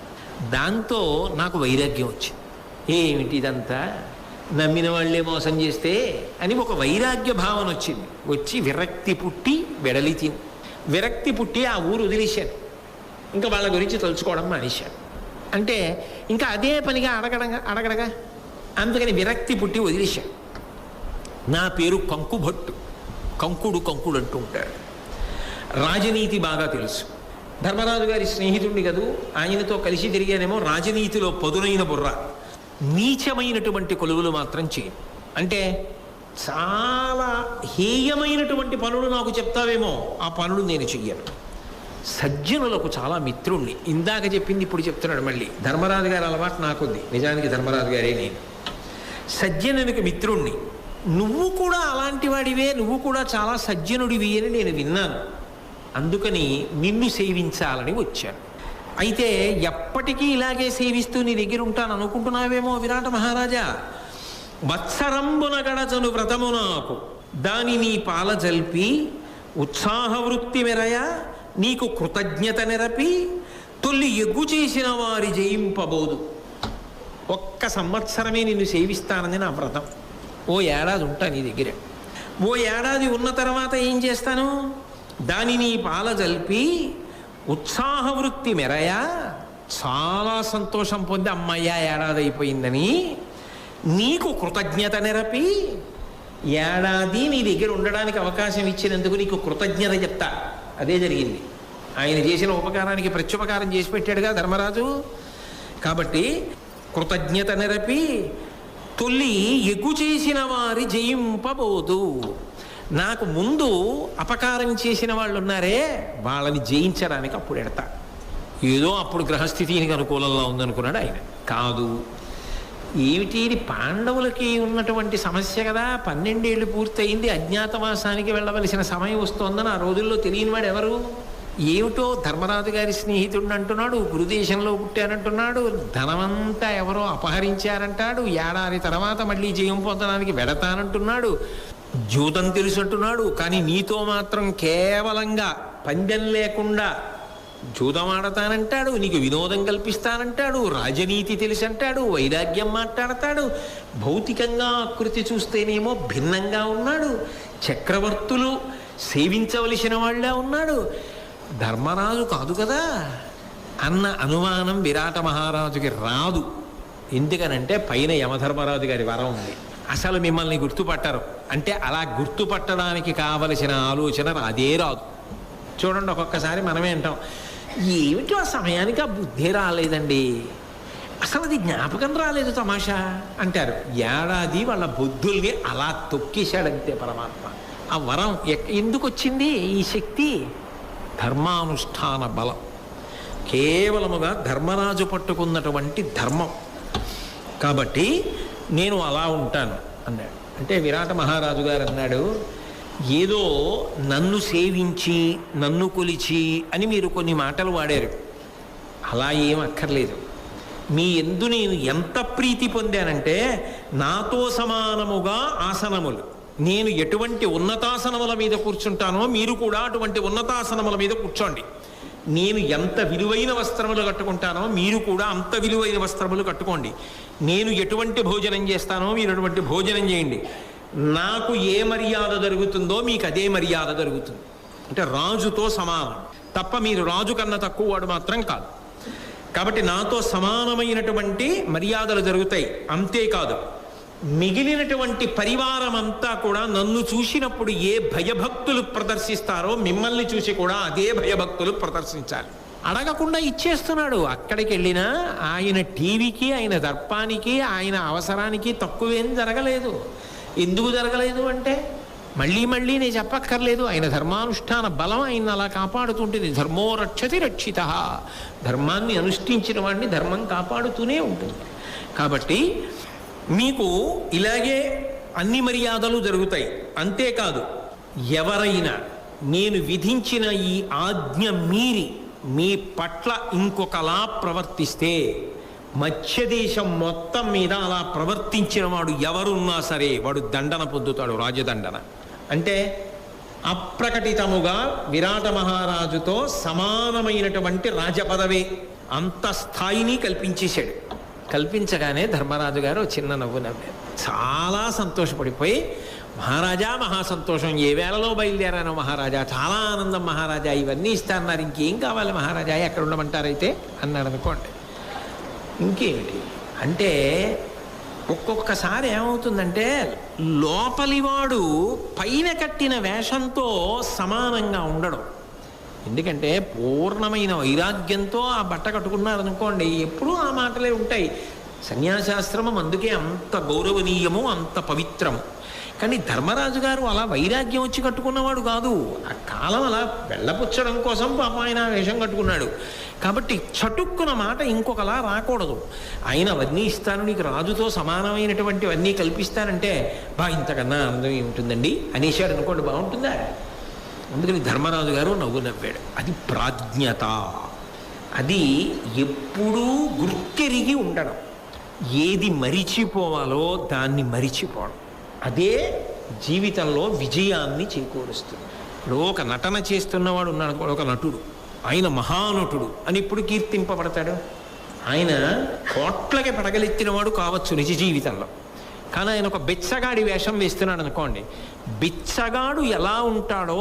దాంతో నాకు వైరాగ్యం వచ్చింది. ఏమిటి ఇదంతా, నమ్మిన వాళ్ళే మోసం చేస్తే అని ఒక వైరాగ్య భావన వచ్చింది. వచ్చి విరక్తి పుట్టి వెడలి తిని, విరక్తి పుట్టి ఆ ఊరు వదిలేశాను. ఇంకా వాళ్ళ గురించి తలుచుకోవడం మానేశాను. అంటే ఇంకా అదే పనిగా అడగడగా అందుకని విరక్తి పుట్టి వదిలేశాను. నా పేరు కంకుభట్టు. కంకుడు అంటూ ఉంటాడు. రాజనీతి బాగా తెలుసు. ధర్మరాజు గారి స్నేహితుడిని కదూ, ఆయనతో కలిసి తిరిగానేమో. రాజనీతిలో పదునైన బుర్ర. నీచమైనటువంటి కొలువులు మాత్రం చేయను. అంటే చాలా హేయమైనటువంటి పనులు నాకు చెప్తావేమో, ఆ పనులు నేను చెయ్యను. సజ్జనులకు చాలా మిత్రుణ్ణి. ఇందాక చెప్పింది ఇప్పుడు చెప్తున్నాడు మళ్ళీ. ధర్మరాజు గారి అలవాటు నాకుంది, నిజానికి ధర్మరాజు గారే నేను. సజ్జనునికి మిత్రుణ్ణి. నువ్వు కూడా అలాంటి వాడివే, నువ్వు కూడా చాలా సజ్జనుడివి అని నేను విన్నాను. అందుకని నిన్ను సేవించాలని వచ్చాను. అయితే ఎప్పటికీ ఇలాగే సేవిస్తూ నీ దగ్గర ఉంటాను అనుకుంటున్నావేమో విరాట మహారాజా. వత్సరంబున గడచను వ్రతము నాకు, దాని నీ పాల జల్పి ఉత్సాహవృత్తి మెరయ నీకు కృతజ్ఞత నెరపి తొల్లి ఎగ్గు చేసిన వారి జయింపబోదు. ఒక్క సంవత్సరమే నిన్ను సేవిస్తానని నా వ్రతం. ఓ ఏడాది ఉంటా నీ దగ్గర. ఓ ఏడాది ఉన్న తర్వాత ఏం చేస్తాను? దానిని పాల జల్పి ఉత్సాహవృత్తి మెరయ, చాలా సంతోషం పొంది అమ్మయ్య ఏడాది అయిపోయిందని నీకు కృతజ్ఞత నెరపి, ఏడాది నీ దగ్గర ఉండడానికి అవకాశం ఇచ్చినందుకు నీకు కృతజ్ఞత చెప్తా. అదే జరిగింది. ఆయన చేసిన ఉపకారానికి ప్రత్యుపకారం చేసి పెట్టాడుగా ధర్మరాజు. కాబట్టి కృతజ్ఞత నెరపి తొల్లి ఎగ్గు చేసిన వారి జయింపబోదు. నాకు ముందు అపకారం చేసిన వాళ్ళు ఉన్నారే, వాళ్ళని జయించడానికి అప్పుడు ఎడతా. ఏదో అప్పుడు గ్రహస్థితికి అనుకూలంగా ఉందనుకున్నాడు ఆయన. కాదు, ఏమిటి ఇది పాండవులకి ఉన్నటువంటి సమస్య కదా. 12 ఏళ్ళు పూర్తయింది, అజ్ఞాతవాసానికి వెళ్ళవలసిన సమయం వస్తోందని ఆ రోజుల్లో తెలియని వాడు ఎవరు? ఏమిటో ధర్మరాజు గారి స్నేహితుడిని అంటున్నాడు, గురుదేశంలో పుట్టానంటున్నాడు, ధనమంతా ఎవరో అపహరించారంటాడు, ఏడాది తర్వాత మళ్ళీ జయం పొందడానికి వెడతానంటున్నాడు, జూతం తెలుసు అంటున్నాడు. కానీ నీతో మాత్రం కేవలంగా పందెం లేకుండా జూదం ఆడతానంటాడు, నీకు వినోదం కల్పిస్తానంటాడు, రాజనీతి తెలుసు అంటాడు, వైరాగ్యం మాట్లాడతాడు, భౌతికంగా ఆకృతి చూస్తేనేమో భిన్నంగా ఉన్నాడు, చక్రవర్తులు సేవించవలసిన వాళ్ళే ఉన్నాడు, ధర్మరాజు కాదు కదా అన్న అనుమానం విరాట మహారాజుకి రాదు. ఎందుకనంటే పైన యమధర్మరాజు గారి వరం ఉంది. అసలు మిమ్మల్ని గుర్తుపట్టరు. అంటే అలా గుర్తుపట్టడానికి కావలసిన ఆలోచన అదే రాదు. చూడండి, ఒక్కొక్కసారి మనమే అంటాం, ఏమిటో ఆ సమయానికి ఆ బుద్ధి రాలేదండి, అసలు అది జ్ఞాపకం రాలేదు తమాషా అంటారు. ఏడాది వాళ్ళ బుద్ధుల్ని అలా తొక్కేశాడంతే పరమాత్మ. ఆ వరం ఎందుకు వచ్చింది? ఈ శక్తి ధర్మానుష్ఠాన బలం, కేవలముగా ధర్మరాజు పట్టుకున్నటువంటి ధర్మం. కాబట్టి నేను అలా ఉంటాను అన్నాడు. అంటే విరాట మహారాజు గారు అన్నాడు, ఏదో నన్ను సేవించి నన్ను కొలిచి అని మీరు కొన్ని మాటలు వాడారు. అలా ఏం అక్కర్లేదు. మీ యందు నేను ఎంత ప్రీతి పొందానంటే, నాతో సమానముగా ఆసనములు, నేను ఎటువంటి ఉన్నతాసనముల మీద కూర్చుంటానో మీరు కూడా అటువంటి ఉన్నతాసనముల మీద కూర్చోండి. నేను ఎంత విలువైన వస్త్రములు కట్టుకుంటానో మీరు కూడా అంత విలువైన వస్త్రములు కట్టుకోండి. నేను ఎటువంటి భోజనం చేస్తానో మీరు అటువంటి భోజనం చేయండి. నాకు ఏ మర్యాద జరుగుతుందో మీకు అదే మర్యాద జరుగుతుంది. అంటే రాజుతో సమానం తప్ప మీరు రాజు కన్నా తక్కువ వాడు మాత్రం కాదు. కాబట్టి నాతో సమానమైనటువంటి మర్యాదలు జరుగుతాయి. అంతేకాదు, మిగిలినటువంటి పరివారం అంతా కూడా నన్ను చూసినప్పుడు ఏ భయభక్తులు ప్రదర్శిస్తారో మిమ్మల్ని చూసి కూడా అదే భయభక్తులు ప్రదర్శించాలి. అడగకుండా ఇచ్చేస్తున్నాడు. అక్కడికి వెళ్ళినా ఆయన టీవీకి, ఆయన దర్పానికి, ఆయన అవసరానికి తక్కువేం జరగలేదు. ఎందుకు జరగలేదు అంటే మళ్ళీ మళ్ళీ నేను చెప్పక్కర్లేదు. ఆయన ధర్మానుష్ఠాన బలం ఆయన అలా కాపాడుతుంటుంది. ధర్మో రక్షతి రక్షిత. ధర్మాన్ని అనుష్ఠించిన వాడిని ధర్మం కాపాడుతూనే ఉంటుంది. కాబట్టి మీకు ఇలాగే అన్ని మర్యాదలు జరుగుతాయి. అంతేకాదు, ఎవరైనా నేను విధించిన ఈ ఆజ్ఞ మీరి మీ పట్ల ఇంకొకలా ప్రవర్తిస్తే, మత్స్యదేశం మొత్తం మీద అలా ప్రవర్తించిన వాడు ఎవరున్నా సరే వాడు దండన పొందుతాడు, రాజదండన. అంటే అప్రకటితముగా విరాట మహారాజుతో సమానమైనటువంటి రాజపదవే అంత స్థాయిని కల్పించేశాడు. కల్పించగానే ధర్మరాజు గారు చిన్న నవ్వు నవ్వారు. చాలా సంతోషపడిపోయి, మహారాజా మహా సంతోషం, ఏ వేళలో బయలుదేరాను మహారాజా, చాలా ఆనందం మహారాజా, ఇవన్నీ ఇస్తారన్నారు, ఇంకేం కావాలి మహారాజా, ఎక్కడ ఉండమంటారైతే అన్నాడు అనుకోండి. ఇంకేమిటి అంటే ఒక్కొక్కసారి ఏమవుతుందంటే లోపలివాడు పైన కట్టిన వేషంతో సమానంగా ఉండడం. ఎందుకంటే పూర్ణమైన వైరాగ్యంతో ఆ బట్ట కట్టుకున్నారనుకోండి, ఎప్పుడూ ఆ మాటలే ఉంటాయి. సన్యాసాశ్రమం అందుకే అంత గౌరవనీయము, అంత పవిత్రము. కానీ ధర్మరాజు గారు అలా వైరాగ్యం వచ్చి కట్టుకున్నవాడు కాదు. ఆ కాలం అలా వెళ్ళపుచ్చడం కోసం పాప ఆయన వేషం కట్టుకున్నాడు. కాబట్టి చటుక్కున మాట ఇంకొకలా రాకూడదు. ఆయన అవన్నీ ఇస్తాను, నీకు రాజుతో సమానమైనటువంటివన్నీ కల్పిస్తానంటే ఇంతకన్నా ఆనందం ఏముంటుందండి అనేశాడు అనుకోండి, బాగుంటుందా? అందుకని ధర్మరాజు గారు నవ్వు నవ్వాడు. అది ప్రాజ్ఞత. అది ఎప్పుడూ గుర్తెరిగి ఉండడం. ఏది మరిచిపోవాలో దాన్ని మరిచిపోవడం. అదే జీవితంలో విజయాన్ని చేకూరుస్తుంది. ఇప్పుడు ఒక నటన చేస్తున్నవాడు ఉన్నాడు, ఒక నటుడు, ఆయన మహానటుడు అని ఇప్పుడు కీర్తింపబడతాడు. ఆయన కోట్లకి పడగలెత్తినవాడు కావచ్చు నిజ జీవితంలో, కానీ ఆయన ఒక బిచ్చగాడి వేషం వేస్తున్నాడు అనుకోండి. బిచ్చగాడు ఎలా ఉంటాడో,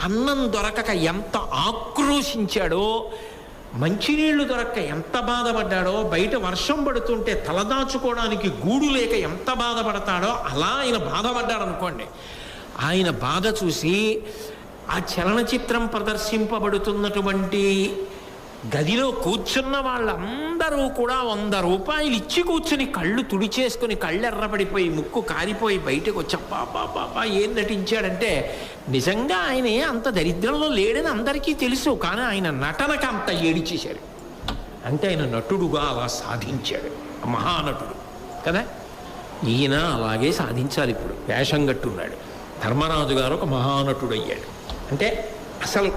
అన్నం దొరకక ఎంత ఆక్రోశించాడో, మంచినీళ్లు దొరక్క ఎంత బాధపడ్డాడో, బయట వర్షం పడుతుంటే తలదాచుకోవడానికి గూడు లేక ఎంత బాధపడతాడో అలా ఆయన బాధపడ్డాడు అనుకోండి. ఆయన బాధ చూసి ఆ చలనచిత్రం ప్రదర్శింపబడుతున్నటువంటి గదిలో కూర్చున్న వాళ్ళందరూ కూడా 100 రూపాయలు ఇచ్చి కూర్చుని కళ్ళు తుడిచేసుకుని కళ్ళు ఎర్రపడిపోయి ముక్కు కారిపోయి బయటకు వచ్చి పాపా ఏం నటించాడంటే, నిజంగా ఆయన అంత దరిద్రంలో లేడని అందరికీ తెలుసు, కానీ ఆయన నటనకు అంత ఏడిచేశాడు. అంటే ఆయన నటుడుగా అలా సాధించాడు, మహానటుడు కదా. ఈయన అలాగే సాధించాలి. ఇప్పుడు వేషం కట్టున్నాడు. ధర్మరాజు గారు ఒక మహానటుడు అయ్యాడు. అంటే అసలు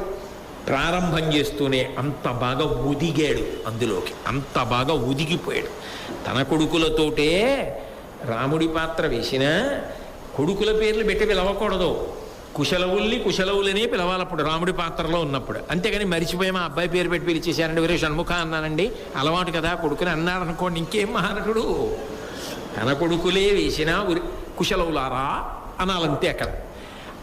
ప్రారంభం చేస్తూనే అంత బాగా ఒదిగాడు, అందులోకి అంత బాగా ఒదిగిపోయాడు. తన కొడుకులతోటే రాముడి పాత్ర వేసినా కొడుకుల పేర్లు పెట్టి పిలవకూడదు, కుశలవులనే పిలవాలి అప్పుడు రాముడి పాత్రలో ఉన్నప్పుడు. అంతేగాని మరిచిపోయి మా అబ్బాయి పేరు పెట్టి పిలిచేశారండి, వేరే షణ్ముఖ అన్నానండి, అలవాటు కదా కొడుకుని అన్నాడు అనుకోండి, ఇంకేం మహానటుడు. తన కొడుకులే వేసినా కుశలవులారా అనాలంతే అక్కడ.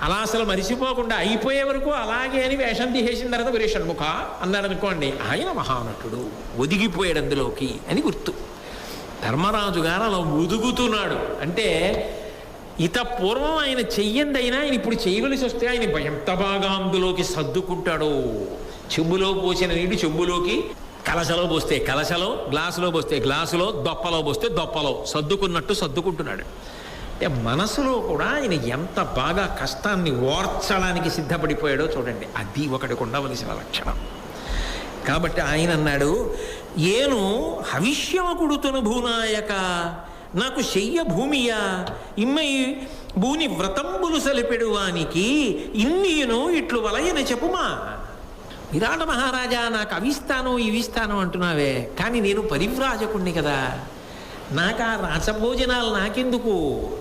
అలా అసలు మరిచిపోకుండా అయిపోయే వరకు అలాగే అని వేషం తీసేసిన తర్వాత వేరే షణ్ముఖ అన్నాడు అనుకోండి, ఆయన మహానటుడు, ఒదిగిపోయాడు అందులోకి అని గుర్తు. ధర్మరాజు గారు అలా ఒదుగుతున్నాడు అంటే ఇత పూర్వం ఆయన చెయ్యందైనా ఆయన ఇప్పుడు చేయవలసి వస్తే ఆయన ఎంత బాగా అందులోకి సర్దుకుంటాడో. చెంబులో పోసిన నీటి చెంబులోకి, కలశలో పోస్తే కలశలో, గ్లాసులో పోస్తే గ్లాసులో, దొప్పలో పోస్తే దొప్పలో సర్దుకున్నట్టు సర్దుకుంటున్నాడు. అంటే మనసులో కూడా ఆయన ఎంత బాగా కష్టాన్ని ఓర్చడానికి సిద్ధపడిపోయాడో చూడండి. అది ఒకటికి ఉండవలసిన లక్షణం. కాబట్టి ఆయన అన్నాడు, ఏను హవిష్యమ కుడుతును భూనాయక, నాకు శయ్య భూమియా ఇమ్మై భూని వ్రతంబులు సలిపెడువానికి ఇన్నియును ఇట్లు వలయన చెప్పుమా. విరాట మహారాజా, నాకు అవిస్తాను ఇవిస్తాను అంటున్నావే, కానీ నేను పరివ్రాజకుణ్ణి కదా, నాకు ఆ రాసభోజనాలు నాకెందుకు,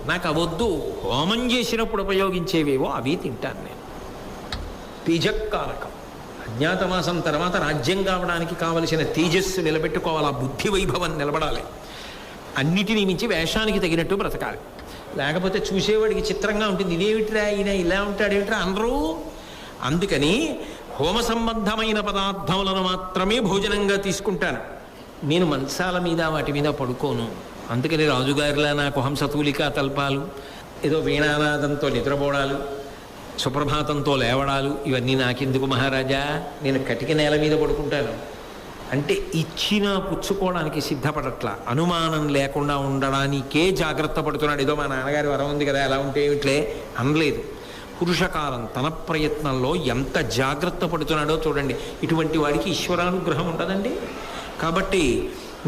నాకు అవద్దు. హోమం చేసినప్పుడు ఉపయోగించేవేవో అవి తింటాను నేను. తేజకారకం. అజ్ఞాతవాసం తర్వాత రాజ్యం కావడానికి కావలసిన తేజస్సు నిలబెట్టుకోవాలి, ఆ బుద్ధి వైభవం నిలబడాలి. అన్నిటినీ మించి వేషానికి తగినట్టు బ్రతకాలి. లేకపోతే చూసేవాడికి చిత్రంగా ఉంటుంది, ఇదేమిట్రా ఈయన ఇలా ఉంటాడేమిట్రా అనరు. అందుకని హోమ సంబంధమైన పదార్థములను మాత్రమే భోజనంగా తీసుకుంటాను. నేను మంచాల మీద వాటి మీద పడుకోను. అందుకని రాజుగారిలా నాకు హంసతూలికా తల్పాలు, ఏదో వీణానాదంతో నిద్రపోవడాలు, సుప్రభాతంతో లేవడాలు ఇవన్నీ నాకెందుకు మహారాజా, నేను కటిక నేల మీద పడుకుంటాను. అంటే ఇచ్చినా పుచ్చుకోవడానికి సిద్ధపడట్లా, అనుమానం లేకుండా ఉండడానికే జాగ్రత్త పడుతున్నాడు. ఏదో మా నాన్నగారి వరం ఉంది కదా, ఎలా ఉంటే ఏమిట్లే అనలేదు. పురుషకారం తన ప్రయత్నంలో ఎంత జాగ్రత్త పడుతున్నాడో చూడండి. ఇటువంటి వాడికి ఈశ్వరానుగ్రహం ఉండదండి. కాబట్టి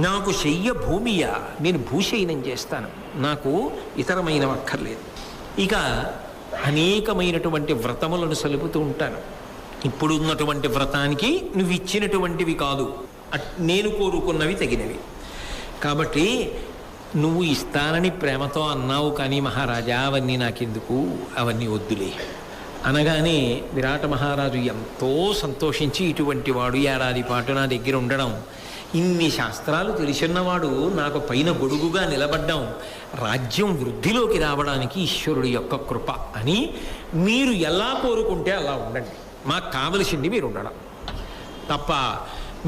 నాకు శయ్య భూమియా, నేను భూశయనం చేస్తాను, నాకు ఇతరమైన అక్కర్లేదు. ఇక అనేకమైనటువంటి వ్రతములను సలుపుతూ ఉంటాను. ఇప్పుడున్నటువంటి వ్రతానికి నువ్వు ఇచ్చినటువంటివి కాదు, నేను కోరుకున్నవి తగినవి. కాబట్టి నువ్వు ఇస్తానని ప్రేమతో అన్నావు కానీ మహారాజా అవన్నీ నాకెందుకు, అవన్నీ వద్దులే అనగానే విరాట మహారాజు ఎంతో సంతోషించి, ఇటువంటి వాడు ఏడాది పాటు నా దగ్గర ఉండడం, ఇన్ని శాస్త్రాలు తెలిసిన్నవాడు నాకు పైన గొడుగుగా నిలబడ్డం, రాజ్యం వృద్ధిలోకి రావడానికి ఈశ్వరుడి యొక్క కృప అని, మీరు ఎలా కోరుకుంటే అలా ఉండండి, మాకు కావలసింది మీరు ఉండడం తప్ప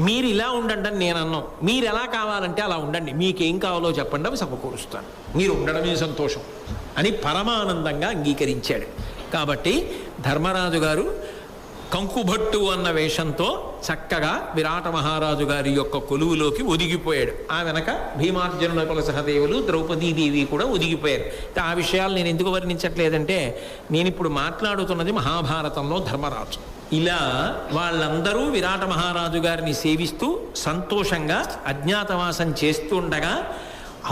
మీరు ఇలా ఉండండి అని నేను అన్నాం. మీరు ఎలా కావాలంటే అలా ఉండండి, మీకేం కావాలో చెప్పండి, అవి సమకూరుస్తాను, మీరు ఉండడమే సంతోషం అని పరమానందంగా అంగీకరించాడు. కాబట్టి ధర్మరాజు గారు కంకుభట్టు అన్న వేషంతో చక్కగా విరాట మహారాజు గారి యొక్క కొలువులోకి ఒదిగిపోయాడు. ఆ వెనక భీమార్జున నకుల సహదేవులు, ద్రౌపదీదేవి కూడా ఒదిగిపోయారు. ఆ విషయాలు నేను ఎందుకు వర్ణించట్లేదంటే, నేను ఇప్పుడు మాట్లాడుతున్నది మహాభారతంలో ధర్మరాజు. ఇలా వాళ్ళందరూ విరాట మహారాజు గారిని సేవిస్తూ సంతోషంగా అజ్ఞాతవాసం చేస్తుండగా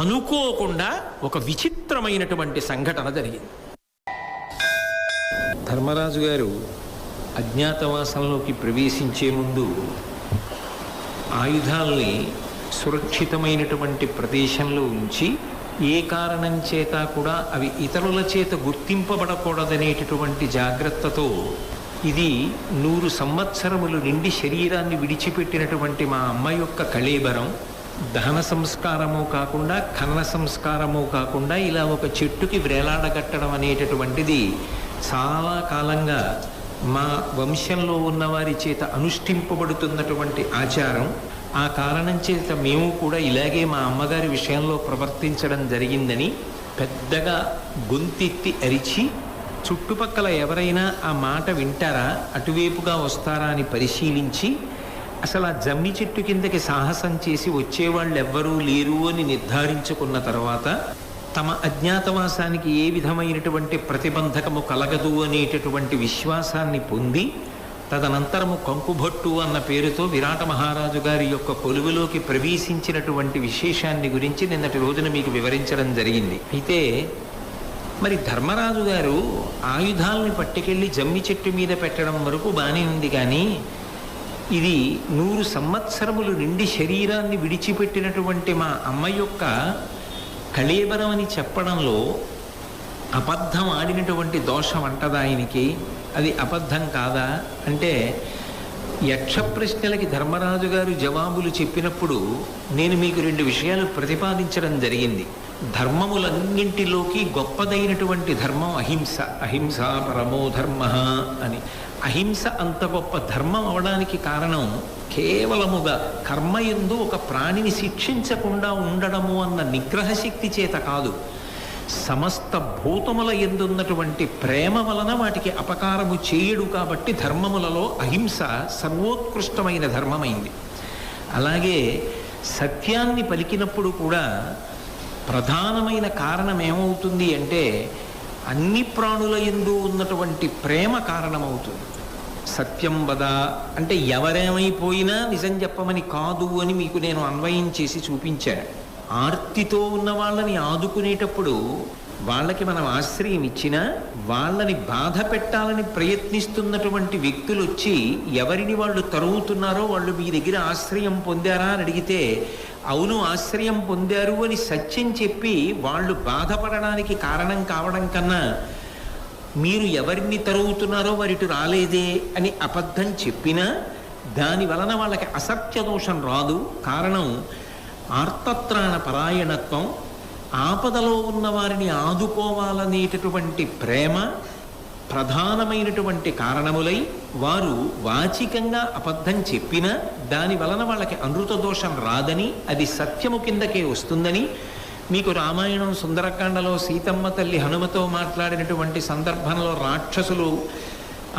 అనుకోకుండా ఒక విచిత్రమైనటువంటి సంఘటన జరిగింది. ధర్మరాజు గారు అజ్ఞాతవాసంలోకి ప్రవేశించే ముందు ఆయుధాల్ని సురక్షితమైనటువంటి ప్రదేశంలో ఉంచి, ఏ కారణం చేత కూడా అవి ఇతరుల చేత గుర్తింపబడకూడదనేటటువంటి జాగ్రత్తతో, ఇది 100 సంవత్సరములు నిండి శరీరాన్ని విడిచిపెట్టినటువంటి మా అమ్మ యొక్క కళేబరం, దహన సంస్కారము కాకుండా ఖనన సంస్కారము కాకుండా ఇలా ఒక చెట్టుకి వ్రేలాడగట్టడం అనేటటువంటిది చాలా కాలంగా మా వంశంలో ఉన్నవారి చేత అనుష్ఠింపబడుతున్నటువంటి ఆచారం. ఆ కారణం చేత మేము కూడా ఇలాగే మా అమ్మగారి విషయంలో ప్రవర్తించడం జరిగిందని పెద్దగా గొంతెత్తి అరిచి, చుట్టుపక్కల ఎవరైనా ఆ మాట వింటారా, అటువైపుగా వస్తారా అని పరిశీలించి, అసలు ఆ జమ్మి చెట్టు కిందకి సాహసం చేసి వచ్చేవాళ్ళు ఎవ్వరూ లేరు అని నిర్ధారించుకున్న తర్వాత, తమ అజ్ఞాతవాసానికి ఏ విధమైనటువంటి ప్రతిబంధకము కలగదు అనేటటువంటి విశ్వాసాన్ని పొంది, తదనంతరము కంకుభట్టు అన్న పేరుతో విరాట మహారాజు గారి యొక్క కొలువులోకి ప్రవేశించినటువంటి విశేషాన్ని గురించి నిన్నటి రోజున మీకు వివరించడం జరిగింది. అయితే మరి ధర్మరాజు గారు ఆయుధాలని పట్టుకెళ్ళి జమ్మి చెట్టు మీద పెట్టడం వరకు బాగానే ఉంది, కానీ ఇది 100 సంవత్సరములు నిండి శరీరాన్ని విడిచిపెట్టినటువంటి మా అమ్మ యొక్క కళేబరం అని చెప్పడంలో అబద్ధం ఆడినటువంటి దోషం అంటదా ఆయనకి? అది అబద్ధం కాదా అంటే, యక్ష ప్రశ్నలకి ధర్మరాజు గారు జవాబులు చెప్పినప్పుడు నేను మీకు రెండు విషయాలు ప్రతిపాదించడం జరిగింది. ధర్మములన్నింటిలోకి గొప్పదైనటువంటి ధర్మం అహింస. అహింస పరమో ధర్మ అని. అహింస అంత గొప్ప ధర్మం అవడానికి కారణం కేవలముగా కర్మయందు ఒక ప్రాణిని శిక్షించకుండా ఉండడము అన్న నిగ్రహ శక్తి చేత కాదు. సమస్త భూతముల యందున్నటువంటి ప్రేమ వలన వాటికి అపకారము చేయడు. కాబట్టి ధర్మములలో అహింస సర్వోత్కృష్టమైన ధర్మమైంది. అలాగే సత్యాన్ని పలికినప్పుడు కూడా ప్రధానమైన కారణం ఏమవుతుంది అంటే అన్ని ప్రాణుల యందు ఉన్నటువంటి ప్రేమ కారణమవుతుంది. సత్యం వద అంటే ఎవరేమైపోయినా నిజం చెప్పమని కాదు అని మీకు నేను అన్వయం చేసి చూపించాను. ఆర్తితో ఉన్న వాళ్ళని ఆదుకునేటప్పుడు వాళ్ళకి మనం ఆశ్రయం ఇచ్చినా వాళ్ళని బాధ పెట్టాలని ప్రయత్నిస్తున్నటువంటి వ్యక్తులు వచ్చి ఎవరిని వాళ్ళు తరుగుతున్నారో వాళ్ళు మీ దగ్గర ఆశ్రయం పొందారా అని అడిగితే అవును ఆశ్రయం పొందారు అని సత్యం చెప్పి వాళ్ళు బాధపడడానికి కారణం కావడం కన్నా మీరు ఎవరిని తరుగుతున్నారో వారిటు రాలేదే అని అబద్ధం చెప్పినా దాని వలన వాళ్ళకి అసత్య దోషం రాదు. కారణం ఆర్తత్రాణ పరాయణత్వం, ఆపదలో ఉన్న వారిని ఆదుకోవాలనేటటువంటి ప్రేమ ప్రధానమైనటువంటి కారణములై వారు వాచికంగా అబద్ధం చెప్పినా దాని వలన వాళ్ళకి అనృత దోషం రాదని, అది సత్యము కిందకే వస్తుందని మీకు రామాయణం సుందరకాండలో సీతమ్మ తల్లి హనుమతో మాట్లాడినటువంటి సందర్భంలో రాక్షసులు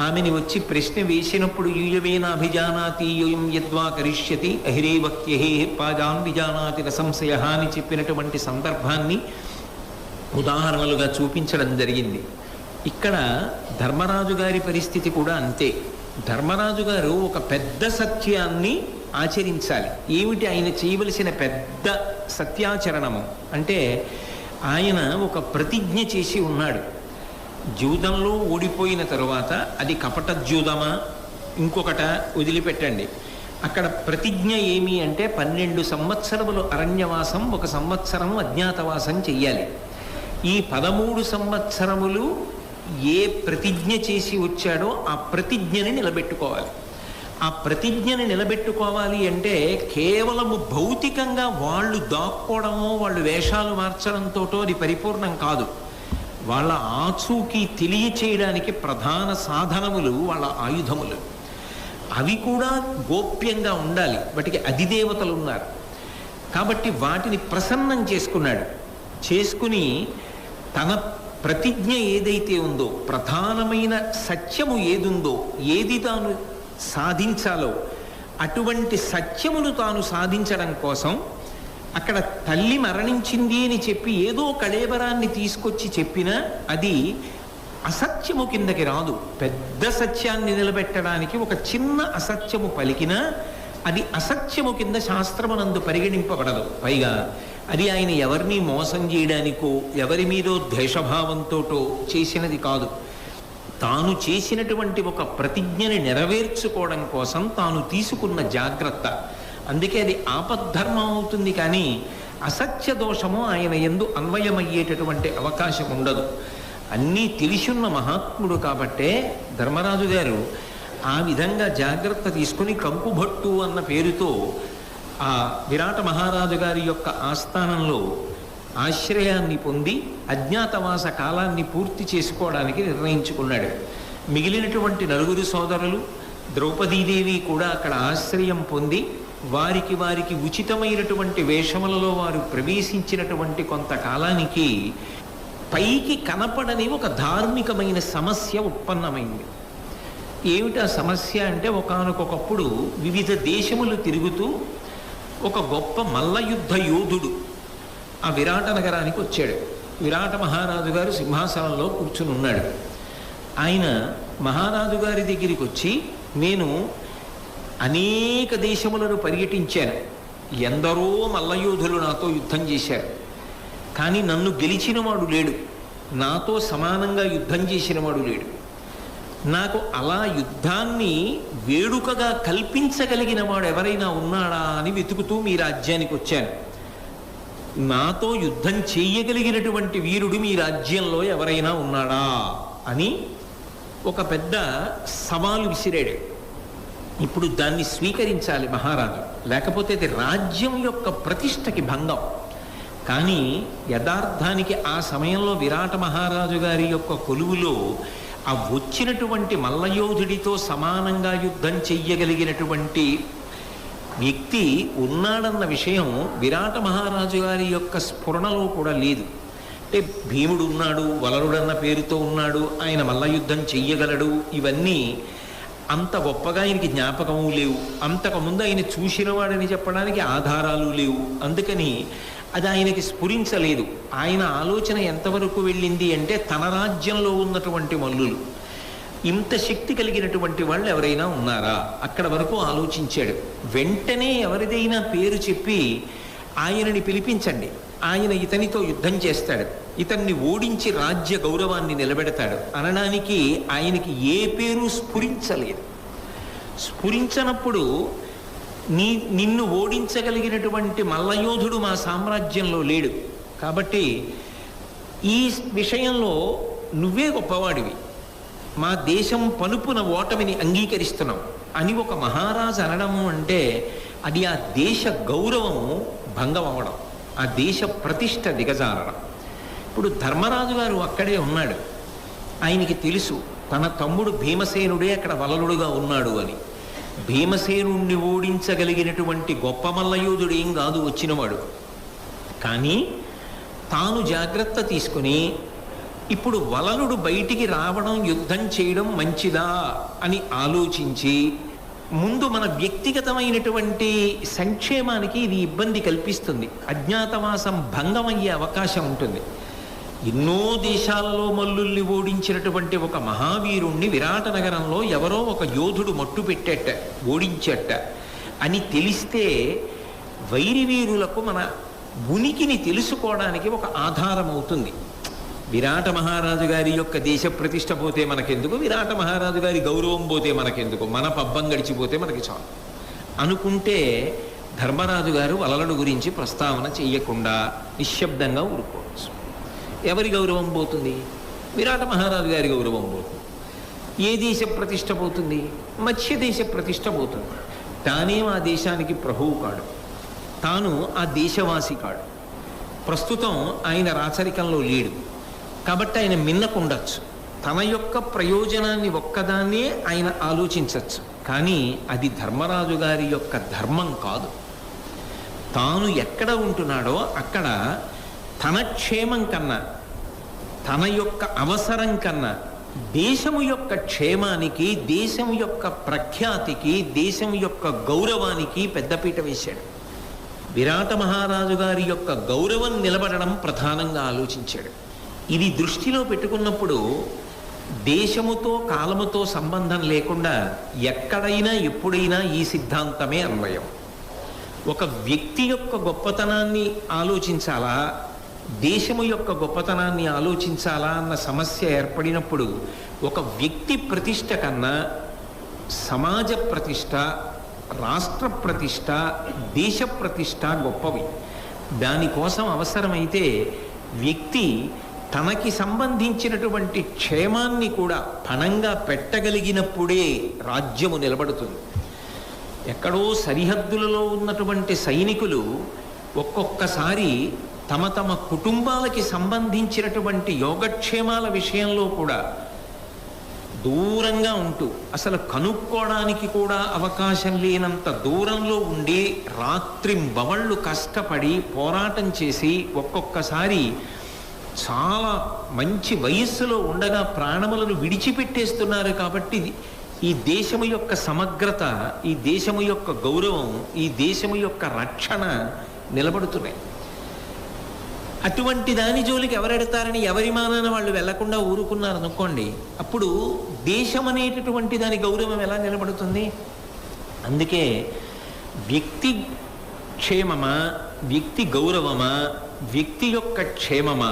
ఆమెని వచ్చి ప్రశ్న వేసినప్పుడు యూయవేనాభిజానాతి యూయం యద్వా కరిష్యతి అహిరేవక్యహే పాజాన్ విజానాతి రసంశయ అని చెప్పినటువంటి సందర్భాన్ని ఉదాహరణలుగా చూపించడం జరిగింది. ఇక్కడ ధర్మరాజు గారి పరిస్థితి కూడా అంతే. ధర్మరాజు గారు ఒక పెద్ద సత్యాన్ని ఆచరించాలి. ఏమిటి ఆయన చేయవలసిన పెద్ద సత్యాచరణము అంటే ఆయన ఒక ప్రతిజ్ఞ చేసి ఉన్నాడు. జూదంలో ఓడిపోయిన తరువాత అది కపట జూదమా ఇంకొకట వదిలిపెట్టండి, అక్కడ ప్రతిజ్ఞ ఏమి అంటే 12 సంవత్సరములు అరణ్యవాసం, 1 సంవత్సరం అజ్ఞాతవాసం చెయ్యాలి. ఈ 13 సంవత్సరములు ఏ ప్రతిజ్ఞ చేసి వచ్చాడో ఆ ప్రతిజ్ఞని నిలబెట్టుకోవాలి. ఆ ప్రతిజ్ఞని నిలబెట్టుకోవాలి అంటే కేవలము భౌతికంగా వాళ్ళు దాక్కోవడమో వాళ్ళు వేషాలు మార్చడంతో అది పరిపూర్ణం కాదు. వాళ్ళ ఆచూకీ తెలియచేయడానికి ప్రధాన సాధనములు వాళ్ళ ఆయుధములు. అవి కూడా గోప్యంగా ఉండాలి. వాటికి అధిదేవతలు ఉన్నారు కాబట్టి వాటిని ప్రసన్నం చేసుకున్నాడు. చేసుకుని తన ప్రతిజ్ఞ ఏదైతే ఉందో, ప్రధానమైన సత్యము ఏదుందో, ఏది తాను సాధించాలో అటువంటి సత్యమును తాను సాధించడం కోసం అక్కడ తల్లి మరణించింది అని చెప్పి ఏదో కళేబరాన్ని తీసుకొచ్చి చెప్పినా అది అసత్యము కిందకి రాదు. పెద్ద సత్యాన్ని నిలబెట్టడానికి ఒక చిన్న అసత్యము పలికినా అది అసత్యము కింద శాస్త్రమునందు పరిగణింపబడదు. పైగా అది ఆయన ఎవరిని మోసం చేయడానికో ఎవరి మీదో ద్వేషభావంతోటో చేసినది కాదు. తాను చేసినటువంటి ఒక ప్రతిజ్ఞని నెరవేర్చుకోవడం కోసం తాను తీసుకున్న జాగ్రత్త. అందుకే అది ఆపద్ధర్మం అవుతుంది కానీ అసత్య దోషము ఆయన యందు అన్వయమయ్యేటటువంటి అవకాశం ఉండదు. అన్నీ తెలిసున్న మహాత్ముడు కాబట్టే ధర్మరాజు గారు ఆ విధంగా జాగ్రత్త తీసుకుని కంకుభట్టు అన్న పేరుతో ఆ విరాట మహారాజు గారి యొక్క ఆస్థానంలో ఆశ్రయాన్ని పొంది అజ్ఞాతవాస కాలాన్ని పూర్తి చేసుకోవడానికి నిర్ణయించుకున్నాడు. మిగిలినటువంటి 4 సోదరులు ద్రౌపదీదేవి కూడా అక్కడ ఆశ్రయం పొంది వారికి ఉచితమైనటువంటి వేషములలో వారు ప్రవేశించినటువంటి కొంతకాలానికి పైకి కనపడని ఒక ధార్మికమైన సమస్య ఉత్పన్నమైంది. ఏమిటా సమస్య అంటే ఒకానొకప్పుడు వివిధ దేశములు తిరుగుతూ ఒక గొప్ప మల్లయుద్ధ యోధుడు ఆ విరాట నగరానికి వచ్చాడు. విరాట మహారాజు గారు సింహాసనంలో కూర్చుని ఉన్నాడు. ఆయన మహారాజు గారి దగ్గరికి వచ్చి, నేను అనేక దేశములను పర్యటించాను, ఎందరో మల్లయోధులు నాతో యుద్ధం చేశారు, కానీ నన్ను గెలిచినవాడు లేడు, నాతో సమానంగా యుద్ధం చేసినవాడు లేడు. నాకు అలా యుద్ధాన్ని వేడుకగా కల్పించగలిగిన వాడు ఎవరైనా ఉన్నాడా అని వెతుకుతూ మీ రాజ్యానికి వచ్చాను. నాతో యుద్ధం చెయ్యగలిగినటువంటి వీరుడు మీ రాజ్యంలో ఎవరైనా ఉన్నాడా అని ఒక పెద్ద సవాలు విసిరాడు. ఇప్పుడు దాన్ని స్వీకరించాలి మహారాజు, లేకపోతే అది రాజ్యం యొక్క ప్రతిష్టకి భంగం. కానీ యథార్థానికి ఆ సమయంలో విరాట మహారాజు గారి యొక్క కొలువులో ఆ వచ్చినటువంటి మల్లయోధుడితో సమానంగా యుద్ధం చెయ్యగలిగినటువంటి వ్యక్తి ఉన్నాడన్న విషయం విరాట మహారాజు గారి యొక్క స్ఫురణలో కూడా లేదు. అంటే భీముడు ఉన్నాడు, వలరుడన్న పేరుతో ఉన్నాడు, ఆయన మల్ల యుద్ధం చెయ్యగలడు, ఇవన్నీ అంత గొప్పగా ఆయనకి జ్ఞాపకము లేవు. అంతకుముందు ఆయన చూసినవాడని చెప్పడానికి ఆధారాలు లేవు. అందుకని అది ఆయనకి స్ఫురించలేదు. ఆయన ఆలోచన ఎంతవరకు వెళ్ళింది అంటే తన రాజ్యంలో ఉన్నటువంటి మల్లులు, ఇంత శక్తి కలిగినటువంటి వాళ్ళు ఎవరైనా ఉన్నారా అక్కడ వరకు ఆలోచించాడు. వెంటనే ఎవరిదైనా పేరు చెప్పి ఆయనని పిలిపించండి, ఆయన ఇతనితో యుద్ధం చేస్తాడు, ఇతన్ని ఓడించి రాజ్య గౌరవాన్ని నిలబెడతాడు అనడానికి ఆయనకి ఏ పేరు స్ఫురించలేదు. స్ఫురించనప్పుడు నిన్ను ఓడించగలిగినటువంటి మల్లయోధుడు మా సామ్రాజ్యంలో లేడు, కాబట్టి ఈ విషయంలో నువ్వే గొప్పవాడివి, మా దేశం పలుపున ఓటమిని అంగీకరిస్తున్నాం అని ఒక మహారాజు అనడము అంటే అది ఆ దేశ గౌరవము భంగం అవ్వడం, ఆ దేశ ప్రతిష్ట దిగజారడం. ఇప్పుడు ధర్మరాజు గారు అక్కడే ఉన్నాడు. ఆయనకి తెలుసు తన తమ్ముడు భీమసేనుడే అక్కడ వలలుడుగా ఉన్నాడు అని. భీమసేనుణ్ణి ఓడించగలిగినటువంటి గొప్ప మల్లయోధుడు ఏం కాదు వచ్చినవాడు. కానీ తాను జాగ్రత్త తీసుకుని ఇప్పుడు వలలుడు బయటికి రావడం, యుద్ధం చేయడం మంచిదా అని ఆలోచించి ముందు మన వ్యక్తిగతమైనటువంటి సంక్షేమానికి ఇది ఇబ్బంది కల్పిస్తుంది, అజ్ఞాతవాసం భంగమయ్యే అవకాశం ఉంటుంది. ఎన్నో దేశాలలో మల్లుల్ని ఓడించినటువంటి ఒక మహావీరుణ్ణి విరాట నగరంలో ఎవరో ఒక యోధుడు మట్టు పెట్టేట, ఓడించేట అని తెలిస్తే వైరివీరులకు మన ఉనికిని తెలుసుకోవడానికి ఒక ఆధారం అవుతుంది. విరాట మహారాజు గారి యొక్క దేశ ప్రతిష్ట పోతే మనకెందుకు, విరాట మహారాజు గారి గౌరవం పోతే మనకెందుకు, మన పబ్బం గడిచిపోతే మనకి చాలు అనుకుంటే ధర్మరాజు గారు వలలుడు గురించి ప్రస్తావన చెయ్యకుండా నిశ్శబ్దంగా ఊరుకోవచ్చు. ఎవరి గౌరవం పోతుంది? విరాట మహారాజు గారి గౌరవం పోతుంది. ఏ దేశ ప్రతిష్ట పోతుంది? మత్స్య దేశ ప్రతిష్ట పోతుంది. తానేం ఆ దేశానికి ప్రభువు కాడు, తాను ఆ దేశవాసి కాడు, ప్రస్తుతం ఆయన రాచరికంలో లేడు, కాబట్టి ఆయన మిన్నకుండొచ్చు. తన యొక్క ప్రయోజనాన్ని ఒక్కదాన్నే ఆయన ఆలోచించవచ్చు. కానీ అది ధర్మరాజు గారి యొక్క ధర్మం కాదు. తాను ఎక్కడ ఉంటున్నాడో అక్కడ తన క్షేమం కన్నా, తన యొక్క అవసరం కన్నా దేశము యొక్క క్షేమానికి, దేశం యొక్క ప్రఖ్యాతికి, దేశం యొక్క గౌరవానికి పెద్దపీట వేశాడు. విరాట మహారాజు గారి యొక్క గౌరవం నిలబడడం ప్రధానంగా ఆలోచించాడు. ఇది దృష్టిలో పెట్టుకున్నప్పుడు దేశముతో కాలముతో సంబంధం లేకుండా ఎక్కడైనా ఎప్పుడైనా ఈ సిద్ధాంతమే అన్వయం. ఒక వ్యక్తి యొక్క గొప్పతనాన్ని ఆలోచించాలా, దేశము యొక్క గొప్పతనాన్ని ఆలోచించాలా అన్న సమస్య ఏర్పడినప్పుడు ఒక వ్యక్తి ప్రతిష్ట కన్నా సమాజ ప్రతిష్ట, రాష్ట్ర ప్రతిష్ట, దేశ ప్రతిష్ట గొప్పవి. దానికోసం అవసరమైతే వ్యక్తి తనకి సంబంధించినటువంటి క్షేమాన్ని కూడా పణంగా పెట్టగలిగినప్పుడే రాజ్యము నిలబడుతుంది. ఎక్కడో సరిహద్దులలో ఉన్నటువంటి సైనికులు ఒక్కొక్కసారి తమ తమ కుటుంబాలకి సంబంధించినటువంటి యోగక్షేమాల విషయంలో కూడా దూరంగా ఉంటూ, అసలు కనుక్కోవడానికి కూడా అవకాశం లేనంత దూరంలో ఉండి రాత్రింబవళ్ళు కష్టపడి పోరాటం చేసి ఒక్కొక్కసారి చాలా మంచి వయస్సులో ఉండగా ప్రాణములను విడిచిపెట్టేస్తున్నారు. కాబట్టి ఈ దేశము యొక్క సమగ్రత, ఈ దేశము యొక్క గౌరవం, ఈ దేశము యొక్క రక్షణ నిలబడుతున్నాయి. అటువంటి దాని జోలికి ఎవరెడతారని ఎవరి మానాన వాళ్ళు వెళ్లకుండా ఊరుకున్నారు అనుకోండి, అప్పుడు దేశం అనేటటువంటి దాని గౌరవం ఎలా నిలబడుతుంది? అందుకే వ్యక్తి క్షేమమా, వ్యక్తి గౌరవమా, వ్యక్తి యొక్క క్షేమమా,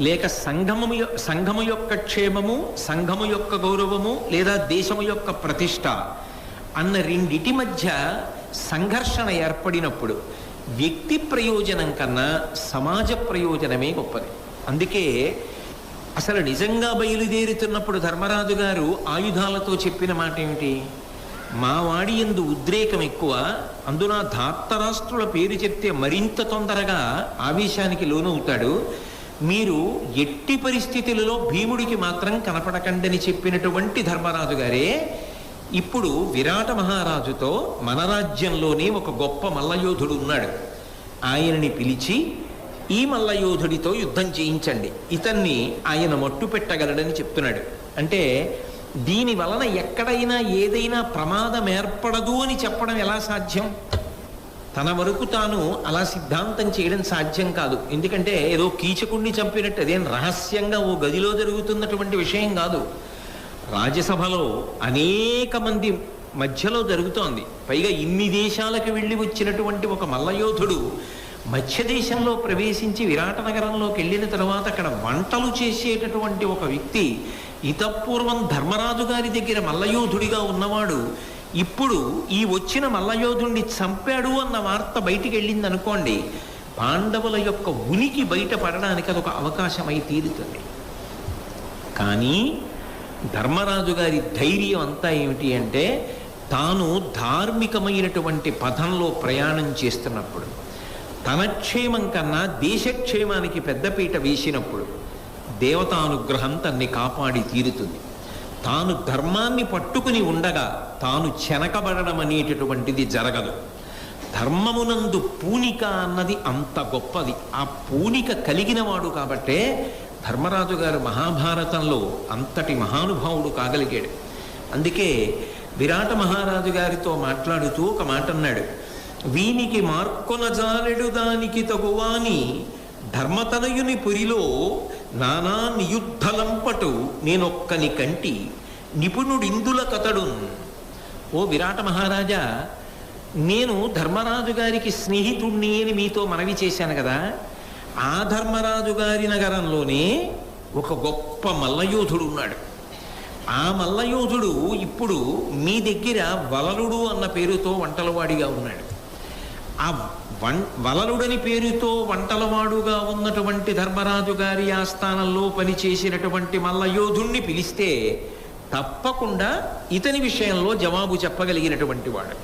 లేక సంఘము యొక్క క్షేమము, సంఘము యొక్క గౌరవము, లేదా దేశము యొక్క ప్రతిష్ట అన్న రెండిటి మధ్య సంఘర్షణ ఏర్పడినప్పుడు వ్యక్తి ప్రయోజనం కన్నా సమాజ ప్రయోజనమే గొప్పది. అందుకే అసలు నిజంగా బయలుదేరుతున్నప్పుడు ధర్మరాజు గారు ఆయుధాలతో చెప్పిన మాట ఏమిటి? మా వాడి యందు ఉద్రేకం ఎక్కువ, అందున ధార్తరాష్ట్రుల పేరు చెప్తే మరింత తొందరగా ఆవేశానికి లోనవుతాడు. మీరు ఎట్టి పరిస్థితులలో భీముడికి మాత్రం కనపడకండని చెప్పినటువంటి ధర్మరాజు గారే ఇప్పుడు విరాట మహారాజుతో మన రాజ్యంలోనే ఒక గొప్ప మల్లయోధుడు ఉన్నాడు, ఆయనని పిలిచి ఈ మల్లయోధుడితో యుద్ధం చేయించండి, ఇతన్ని ఆయన మట్టు పెట్టగలడని చెప్తున్నాడు. అంటే దీని వలన ఎక్కడైనా ఏదైనా ప్రమాదం ఏర్పడదు అని చెప్పడం ఎలా సాధ్యం? తన వరకు తాను అలా సిద్ధాంతం చేయడం సాధ్యం కాదు. ఎందుకంటే ఏదో కీచకుణ్ణి చంపినట్టు అదేం రహస్యంగా ఓ గదిలో జరుగుతున్నటువంటి విషయం కాదు. రాజ్యసభలో అనేక మంది మధ్యలో జరుగుతోంది. పైగా ఇన్ని దేశాలకు వెళ్ళి వచ్చినటువంటి ఒక మల్లయోధుడు మధ్య దేశంలో ప్రవేశించి విరాట నగరంలోకి వెళ్ళిన తర్వాత అక్కడ వంటలు చేసేటటువంటి ఒక వ్యక్తి, ఇతపూర్వం ధర్మరాజు గారి దగ్గర మల్లయోధుడిగా ఉన్నవాడు ఇప్పుడు ఈ వచ్చిన మల్లయోధుడిని చంపాడు అన్న వార్త బయటికి వెళ్ళింది అనుకోండి, పాండవుల యొక్క ఉనికి బయటపడడానికి అదొక అవకాశమై తీరుతుంది. కానీ ధర్మరాజు గారి ధైర్యం అంతా ఏమిటి అంటే, తాను ధార్మికమైనటువంటి పథంలో ప్రయాణం చేస్తున్నప్పుడు, తన క్షేమం కన్నా దేశక్షేమానికి పెద్దపీట వేసినప్పుడు దేవతానుగ్రహం తన్ని కాపాడి తీరుతుంది. తాను ధర్మాన్ని పట్టుకుని ఉండగా తాను చెనకబడడం అనేటటువంటిది జరగదు. ధర్మమునందు పూనిక అన్నది అంత గొప్పది. ఆ పూనిక కలిగిన వాడు కాబట్టే ధర్మరాజు గారు మహాభారతంలో అంతటి మహానుభావుడు కాగలిగాడు. అందుకే విరాట మహారాజు గారితో మాట్లాడుతూ ఒక మాట అన్నాడు, వీనికి మార్కొన జాలెడు దానికి తగువాని ధర్మతనయుని పురిలో నానా నియుద్ధలంపటు నేనొక్కని కంటి నిపుణుడిందుల కతడు. ఓ విరాట మహారాజా, నేను ధర్మరాజు గారికి స్నేహితుణ్ణి అని మీతో మనవి చేశాను కదా, ఆ ధర్మరాజు గారి నగరంలోనే ఒక గొప్ప మల్లయోధుడు ఉన్నాడు. ఆ మల్లయోధుడు ఇప్పుడు మీ దగ్గర వలలుడు అన్న పేరుతో వంటలవాడిగా ఉన్నాడు. ఆ వలలుడని పేరుతో వంటలవాడుగా ఉన్నటువంటి ధర్మరాజు గారి ఆస్థానంలో పనిచేసినటువంటి మల్లయోధుణ్ణి పిలిస్తే తప్పకుండా ఇతని విషయంలో జవాబు చెప్పగలిగినటువంటి వాడు,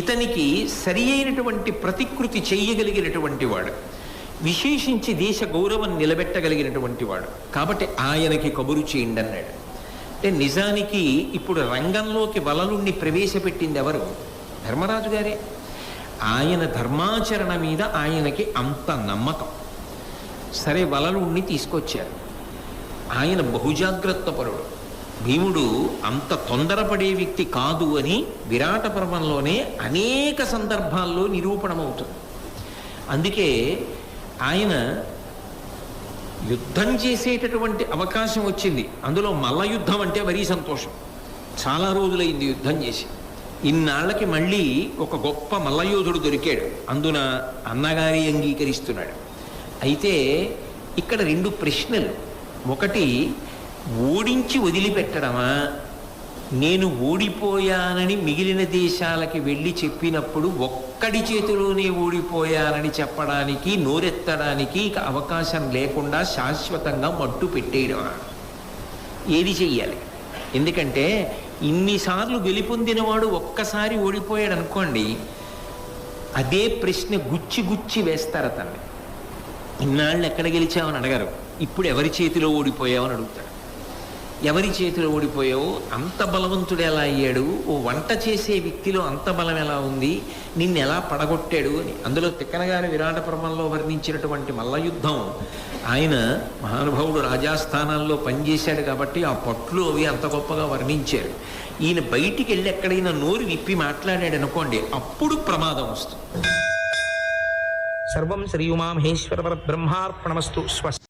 ఇతనికి సరి అయినటువంటి ప్రతికృతి చేయగలిగినటువంటి వాడు, విశేషించి దేశ గౌరవం నిలబెట్టగలిగినటువంటి వాడు. కాబట్టి ఆయనకి కబురు చేయండి అన్నాడు. అంటే నిజానికి ఇప్పుడు రంగంలోకి వలలుణ్ణి ప్రవేశపెట్టింది ఎవరు? ధర్మరాజు గారే. ఆయన ధర్మాచరణ మీద ఆయనకి అంత నమ్మకం. సరే, వలలుణ్ణి తీసుకొచ్చారు. ఆయన బహుజాగ్రత్త పరుడు. భీముడు అంత తొందరపడే వ్యక్తి కాదు అని విరాట పర్వంలోనే అనేక సందర్భాల్లో నిరూపణమవుతుంది. అందుకే ఆయన యుద్ధం చేసేటటువంటి అవకాశం వచ్చింది. అందులో మల్ల యుద్ధం అంటే మరీ సంతోషం. చాలా రోజులైంది యుద్ధం చేసి. ఇన్నాళ్ళకి మళ్ళీ ఒక గొప్ప మల్లయోధుడు దొరికాడు. అందున అన్నగారి అంగీకరిస్తున్నాడు. అయితే ఇక్కడ రెండు ప్రశ్నలు. ఒకటి, ఓడించి వదిలిపెట్టడమా, నేను ఓడిపోయానని మిగిలిన దేశాలకి వెళ్ళి చెప్పినప్పుడు ఒక్కడి చేతిలోనే ఓడిపోయానని చెప్పడానికి, నోరెత్తడానికి ఇక అవకాశం లేకుండా శాశ్వతంగా మట్టు పెట్టేయడమా? ఏది చెయ్యాలి? ఎందుకంటే ఇన్నిసార్లు గెలుపొందినవాడు ఒక్కసారి ఓడిపోయాడు అనుకోండి, అదే ప్రశ్న గుచ్చి గుచ్చి వేస్తారు అతన్ని. ఇన్నాళ్ళు ఎక్కడ గెలిచావని అడగరు, ఇప్పుడు ఎవరి చేతిలో ఓడిపోయావని అడుగుతాడు. ఎవరి చేతిలో ఓడిపోయావు? అంత బలవంతుడు ఎలా అయ్యాడు? ఓ వంట చేసే వ్యక్తిలో అంత బలం ఎలా ఉంది? నిన్ను ఎలా పడగొట్టాడు అని. అందులో తిక్కనగారి విరాట పర్వంలో వర్ణించినటువంటి మల్లయుద్ధం, ఆయన మహానుభావుడు రాజాస్థానాల్లో పనిచేశాడు కాబట్టి ఆ పట్లు అవి అంత గొప్పగా వర్ణించారు. ఈయన బయటికి వెళ్ళి ఎక్కడైనా నోరు విప్పి మాట్లాడాడు అనుకోండి, అప్పుడు ప్రమాదం వస్తుంది. సర్వం శ్రీ ఉమామహేశ్వర పరబ్రహ్మార్పణమస్తు. స్వస్తి.